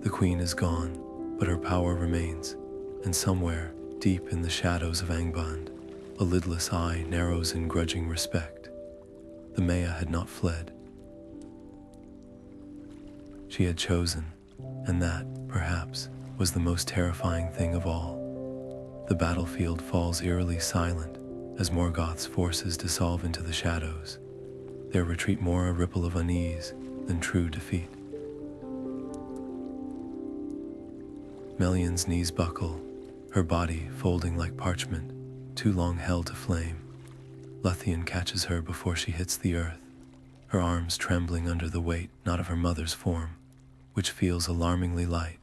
The queen is gone, but her power remains, and somewhere, deep in the shadows of Angband, a lidless eye narrows in grudging respect. The Maya had not fled. She had chosen, and that, perhaps, was the most terrifying thing of all. The battlefield falls eerily silent as Morgoth's forces dissolve into the shadows, their retreat more a ripple of unease than true defeat. Melian's knees buckle, her body folding like parchment, too long held to flame. Luthian catches her before she hits the earth, her arms trembling under the weight not of her mother's form, which feels alarmingly light,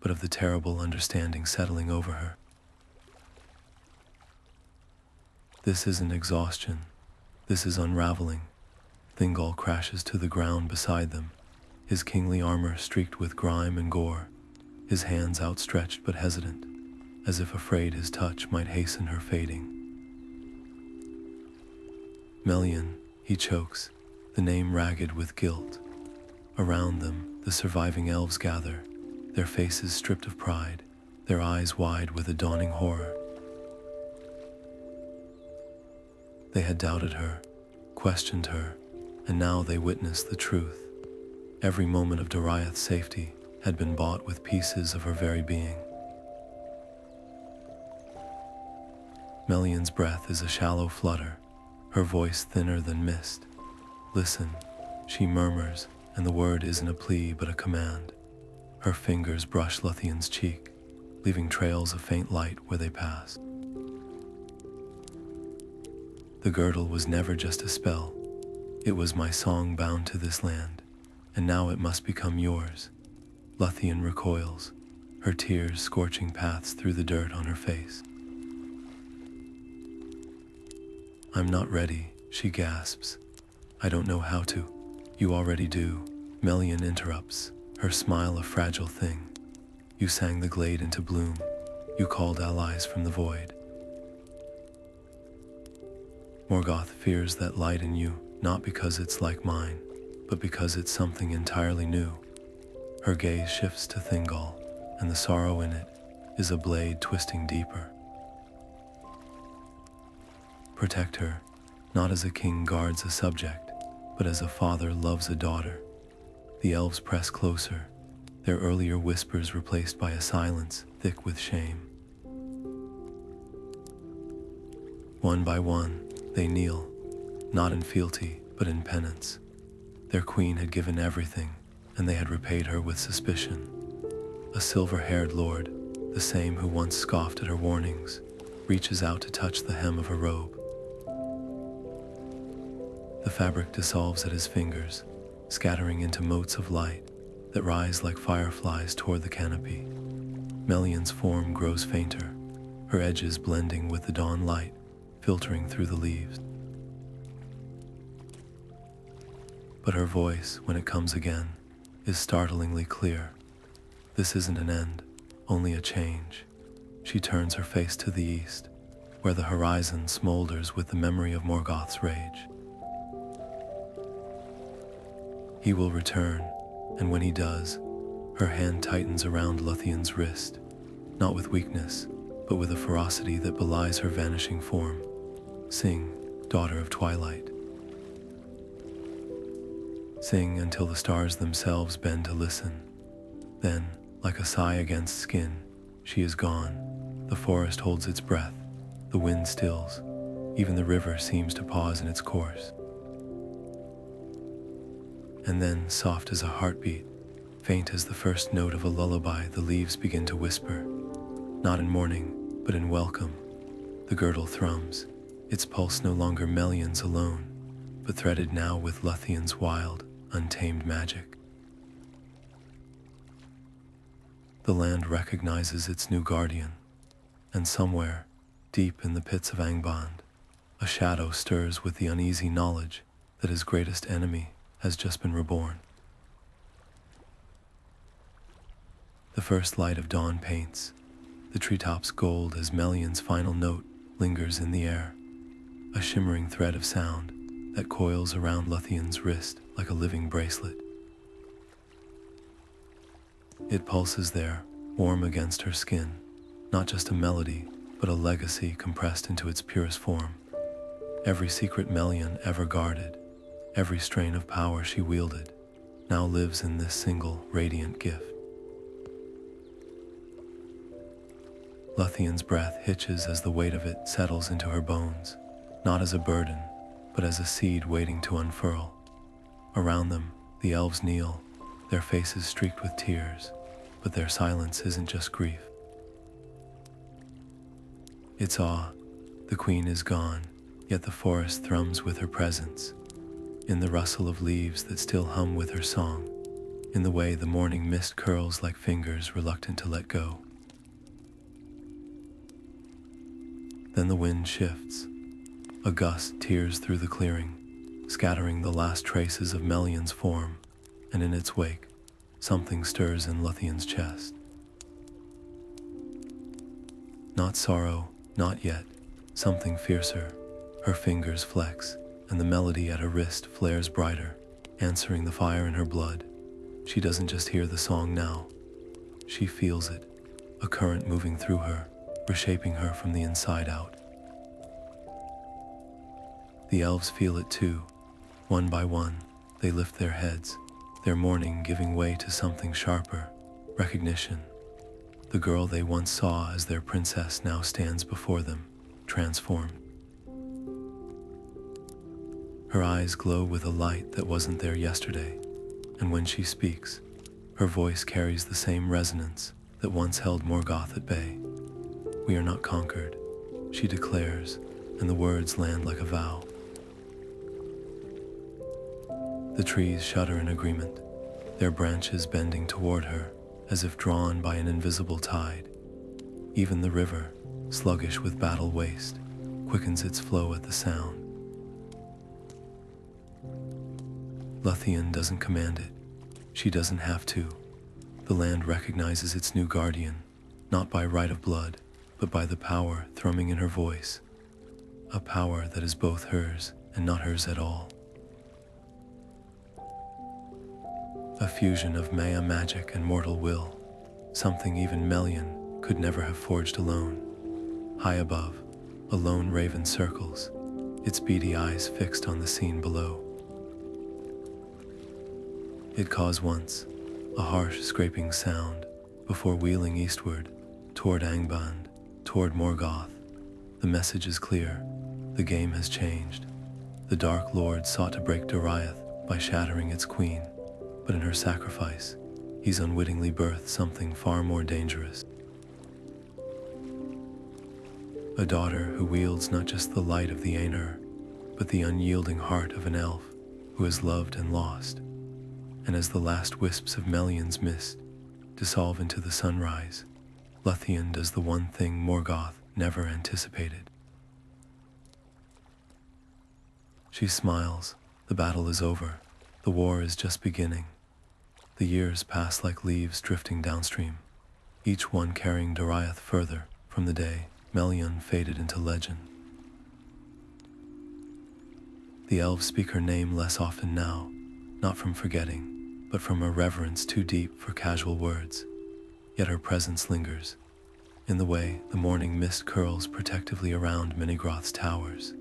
but of the terrible understanding settling over her. This isn't exhaustion, this is unraveling. Thingol crashes to the ground beside them, his kingly armor streaked with grime and gore, his hands outstretched but hesitant, as if afraid his touch might hasten her fading. Melian, he chokes, the name ragged with guilt. Around them, the surviving elves gather, their faces stripped of pride, their eyes wide with a dawning horror. They had doubted her, questioned her, and now they witnessed the truth. Every moment of Doriath's safety had been bought with pieces of her very being. Melian's breath is a shallow flutter, her voice thinner than mist. Listen, she murmurs, and the word isn't a plea but a command. Her fingers brush Luthian's cheek, leaving trails of faint light where they pass. The girdle was never just a spell. It was my song bound to this land, and now it must become yours. Luthian recoils, her tears scorching paths through the dirt on her face. I'm not ready, she gasps. I don't know how to. You already do. Melian interrupts, her smile a fragile thing. You sang the glade into bloom. You called allies from the void. Morgoth fears that light in you, not because it's like mine, but because it's something entirely new. Her gaze shifts to Thingol, and the sorrow in it is a blade twisting deeper. Protect her, not as a king guards a subject, but as a father loves a daughter. The elves press closer, their earlier whispers replaced by a silence thick with shame. One by one, they kneel, not in fealty, but in penance. Their queen had given everything, and they had repaid her with suspicion. A silver-haired lord, the same who once scoffed at her warnings, reaches out to touch the hem of her robe. The fabric dissolves at his fingers, scattering into motes of light that rise like fireflies toward the canopy. Melian's form grows fainter, her edges blending with the dawn light, filtering through the leaves. But her voice, when it comes again, is startlingly clear. This isn't an end, only a change. She turns her face to the east, where the horizon smolders with the memory of Morgoth's rage. He will return, and when he does, her hand tightens around Luthian's wrist, not with weakness, but with a ferocity that belies her vanishing form. Sing, daughter of twilight. Sing until the stars themselves bend to listen. Then, like a sigh against skin, she is gone. The forest holds its breath, the wind stills, even the river seems to pause in its course. And then, soft as a heartbeat, faint as the first note of a lullaby, the leaves begin to whisper. Not in mourning, but in welcome. The girdle thrums, its pulse no longer Melian's alone, but threaded now with Luthian's wild, untamed magic. The land recognizes its new guardian, and somewhere, deep in the pits of Angband, a shadow stirs with the uneasy knowledge that his greatest enemy has just been reborn. The first light of dawn paints the treetops gold as Melian's final note lingers in the air, a shimmering thread of sound that coils around Luthian's wrist like a living bracelet. It pulses there, warm against her skin, not just a melody, but a legacy compressed into its purest form. Every secret Melian ever guarded, every strain of power she wielded, now lives in this single radiant gift. Luthian's breath hitches as the weight of it settles into her bones, not as a burden, but as a seed waiting to unfurl. Around them, the elves kneel, their faces streaked with tears, but their silence isn't just grief. It's awe. The queen is gone, yet the forest thrums with her presence. In the rustle of leaves that still hum with her song, in the way the morning mist curls like fingers reluctant to let go. Then the wind shifts. A gust tears through the clearing, scattering the last traces of Melian's form, and in its wake, something stirs in Luthian's chest. Not sorrow, not yet, something fiercer. Her fingers flex, and the melody at her wrist flares brighter, answering the fire in her blood. She doesn't just hear the song now. She feels it, a current moving through her, reshaping her from the inside out. The elves feel it too. One by one, they lift their heads, their mourning giving way to something sharper, recognition. The girl they once saw as their princess now stands before them, transformed. Her eyes glow with a light that wasn't there yesterday, and when she speaks, her voice carries the same resonance that once held Morgoth at bay. "We are not conquered," she declares, and the words land like a vow. The trees shudder in agreement, their branches bending toward her, as if drawn by an invisible tide. Even the river, sluggish with battle waste, quickens its flow at the sound. Luthian doesn't command it. She doesn't have to. The land recognizes its new guardian, not by right of blood, but by the power thrumming in her voice. A power that is both hers and not hers at all. A fusion of Maya magic and mortal will, something even Melian could never have forged alone. High above, a lone raven circles, its beady eyes fixed on the scene below. It caws once, a harsh scraping sound, before wheeling eastward, toward Angband, toward Morgoth. The message is clear, the game has changed. The Dark Lord sought to break Doriath by shattering its queen, but in her sacrifice, he's unwittingly birthed something far more dangerous. A daughter who wields not just the light of the Aenir, but the unyielding heart of an elf who has loved and lost. And as the last wisps of Melian's mist dissolve into the sunrise, Luthian does the one thing Morgoth never anticipated. She smiles. The battle is over. The war is just beginning. The years pass like leaves drifting downstream, each one carrying Doriath further from the day Melian faded into legend. The elves speak her name less often now, not from forgetting, but from a reverence too deep for casual words. Yet her presence lingers, in the way the morning mist curls protectively around Minigroth's towers,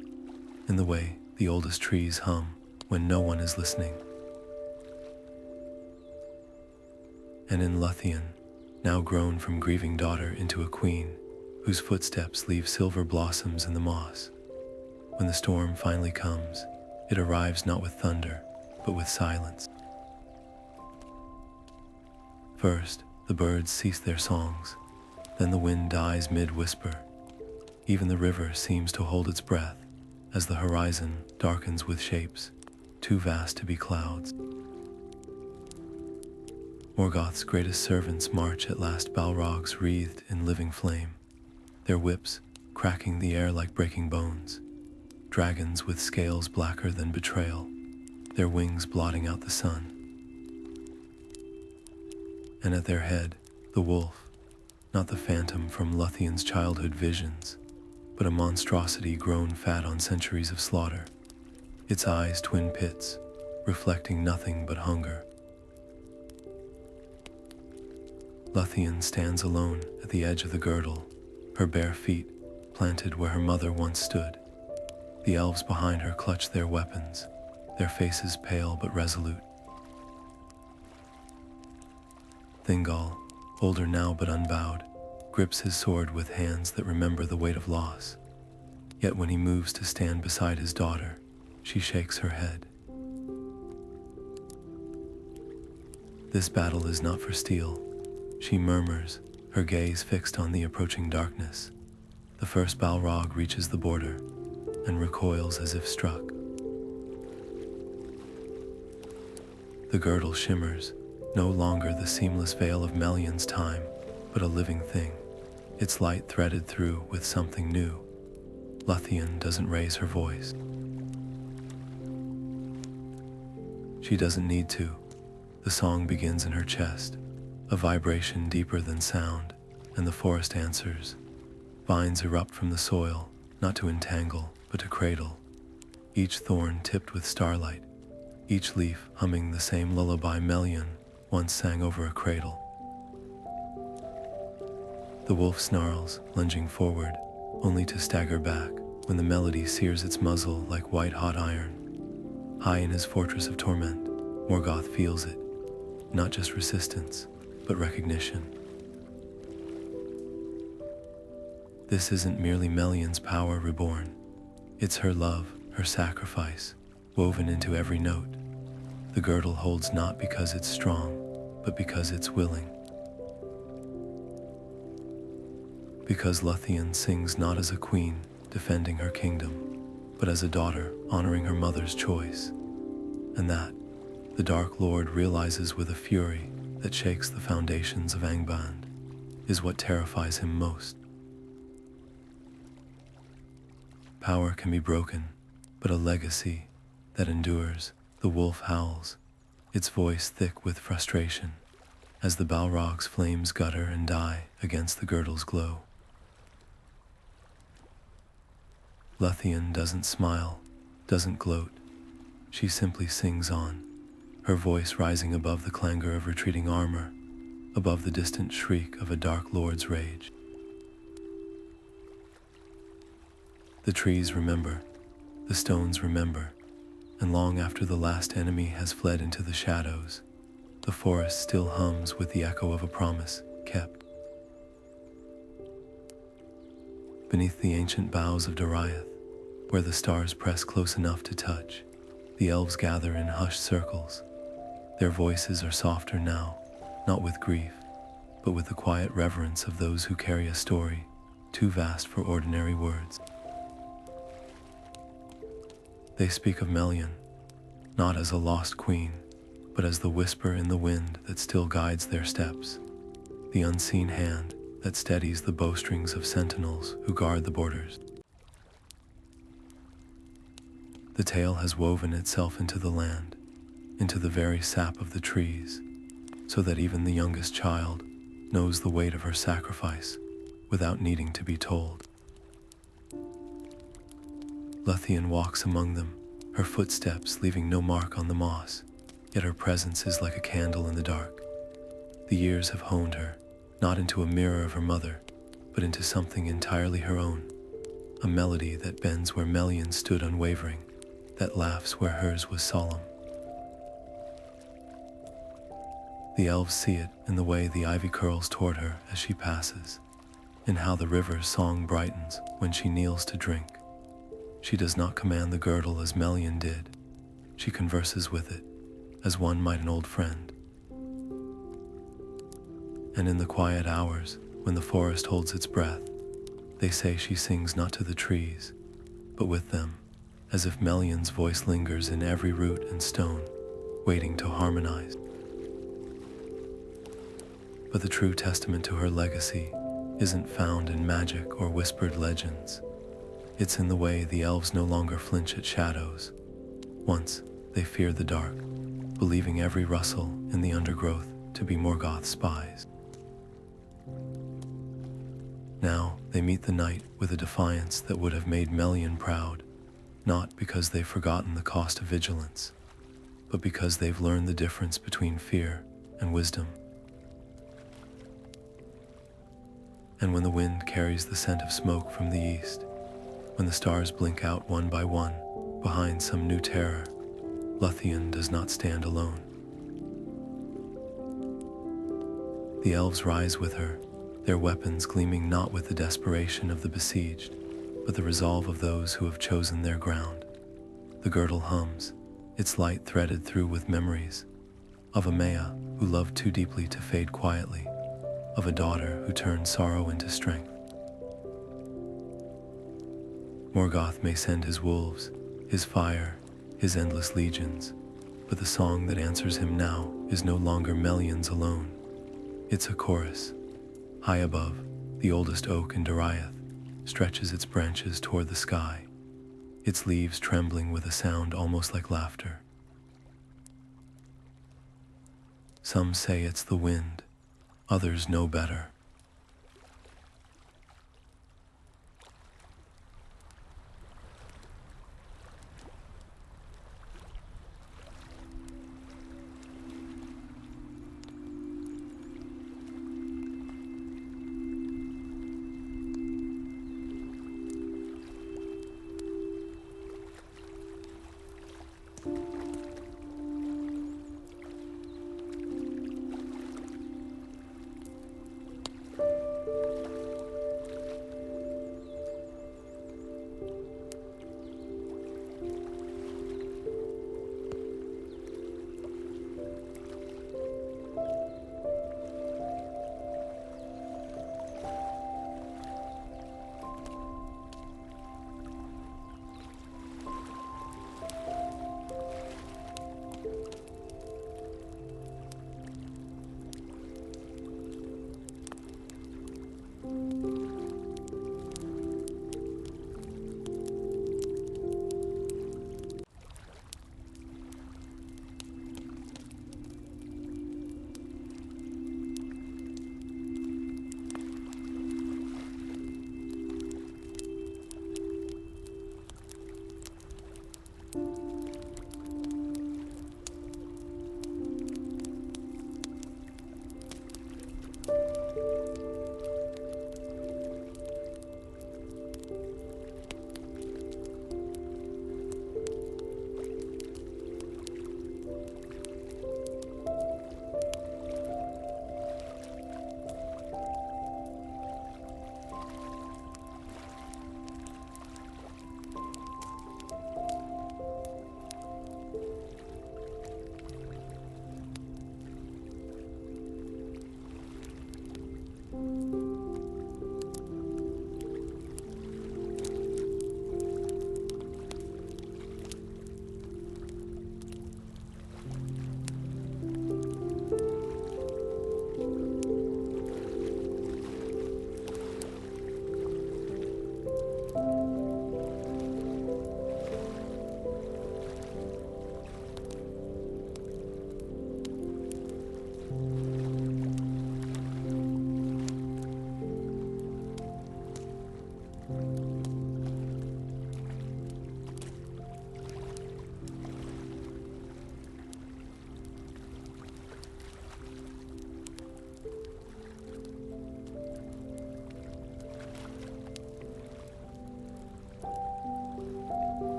in the way the oldest trees hum when no one is listening. And in Luthian, now grown from grieving daughter into a queen, whose footsteps leave silver blossoms in the moss. When the storm finally comes, it arrives not with thunder, but with silence. First, the birds cease their songs, then the wind dies mid-whisper. Even the river seems to hold its breath, as the horizon darkens with shapes, too vast to be clouds. Morgoth's greatest servants march at last balrogs wreathed in living flame, their whips cracking the air like breaking bones, dragons with scales blacker than betrayal, their wings blotting out the sun. And at their head, the wolf, not the phantom from Luthian's childhood visions, but a monstrosity grown fat on centuries of slaughter, its eyes twin pits, reflecting nothing but hunger. Luthian stands alone at the edge of the girdle, her bare feet planted where her mother once stood. The elves behind her clutch their weapons, their faces pale but resolute. Thingol, older now but unbowed, grips his sword with hands that remember the weight of loss. Yet when he moves to stand beside his daughter, she shakes her head. This battle is not for steel, she murmurs, her gaze fixed on the approaching darkness. The first balrog reaches the border and recoils as if struck. The girdle shimmers, no longer the seamless veil of Melian's time, but a living thing, its light threaded through with something new. Lothian doesn't raise her voice. She doesn't need to. The song begins in her chest, a vibration deeper than sound, and the forest answers. Vines erupt from the soil, not to entangle, but to cradle. each thorn tipped with starlight, each leaf humming the same lullaby Melian once sang over a cradle. The wolf snarls, lunging forward, only to stagger back when the melody sears its muzzle like white-hot iron. High in his fortress of torment, Morgoth feels it, not just resistance, but recognition. This isn't merely Melian's power reborn. It's her love, her sacrifice, woven into every note. The girdle holds not because it's strong, but because it's willing. Because Luthian sings not as a queen, defending her kingdom, but as a daughter, honoring her mother's choice. And that, the Dark Lord realizes with a fury that shakes the foundations of Angband, is what terrifies him most. Power can be broken, but a legacy that endures, the wolf howls, its voice thick with frustration, as the Balrog's flames gutter and die against the girdle's glow. Luthian doesn't smile, doesn't gloat. She simply sings on, her voice rising above the clangor of retreating armor, above the distant shriek of a Dark Lord's rage. The trees remember, the stones remember, and long after the last enemy has fled into the shadows, the forest still hums with the echo of a promise kept. Beneath the ancient boughs of Doriath, where the stars press close enough to touch, the elves gather in hushed circles. Their voices are softer now, not with grief, but with the quiet reverence of those who carry a story too vast for ordinary words. They speak of Melian, not as a lost queen, but as the whisper in the wind that still guides their steps, the unseen hand that steadies the bowstrings of sentinels who guard the borders. The tale has woven itself into the land, into the very sap of the trees, so that even the youngest child knows the weight of her sacrifice without needing to be told. Luthian walks among them, her footsteps leaving no mark on the moss, yet her presence is like a candle in the dark. The years have honed her, not into a mirror of her mother, but into something entirely her own, a melody that bends where Melian stood unwavering, that laughs where hers was solemn. The elves see it in the way the ivy curls toward her as she passes, in how the river's song brightens when she kneels to drink. She does not command the girdle as Melian did. She converses with it, as one might an old friend. And in the quiet hours, when the forest holds its breath, they say she sings not to the trees, but with them, as if Melian's voice lingers in every root and stone, waiting to harmonize. But the true testament to her legacy isn't found in magic or whispered legends. It's in the way the elves no longer flinch at shadows. Once, they feared the dark, believing every rustle in the undergrowth to be Morgoth's spies. Now, they meet the night with a defiance that would have made Melian proud, not because they've forgotten the cost of vigilance, but because they've learned the difference between fear and wisdom. And when the wind carries the scent of smoke from the east, when the stars blink out one by one behind some new terror, Lothian does not stand alone. The elves rise with her, their weapons gleaming not with the desperation of the besieged, but the resolve of those who have chosen their ground. The girdle hums, its light threaded through with memories of a Maya who loved too deeply to fade quietly, of a daughter who turned sorrow into strength. Morgoth may send his wolves, his fire, his endless legions, but the song that answers him now is no longer Melian's alone. It's a chorus. High above, the oldest oak in Doriath stretches its branches toward the sky, its leaves trembling with a sound almost like laughter. Some say it's the wind, others know better.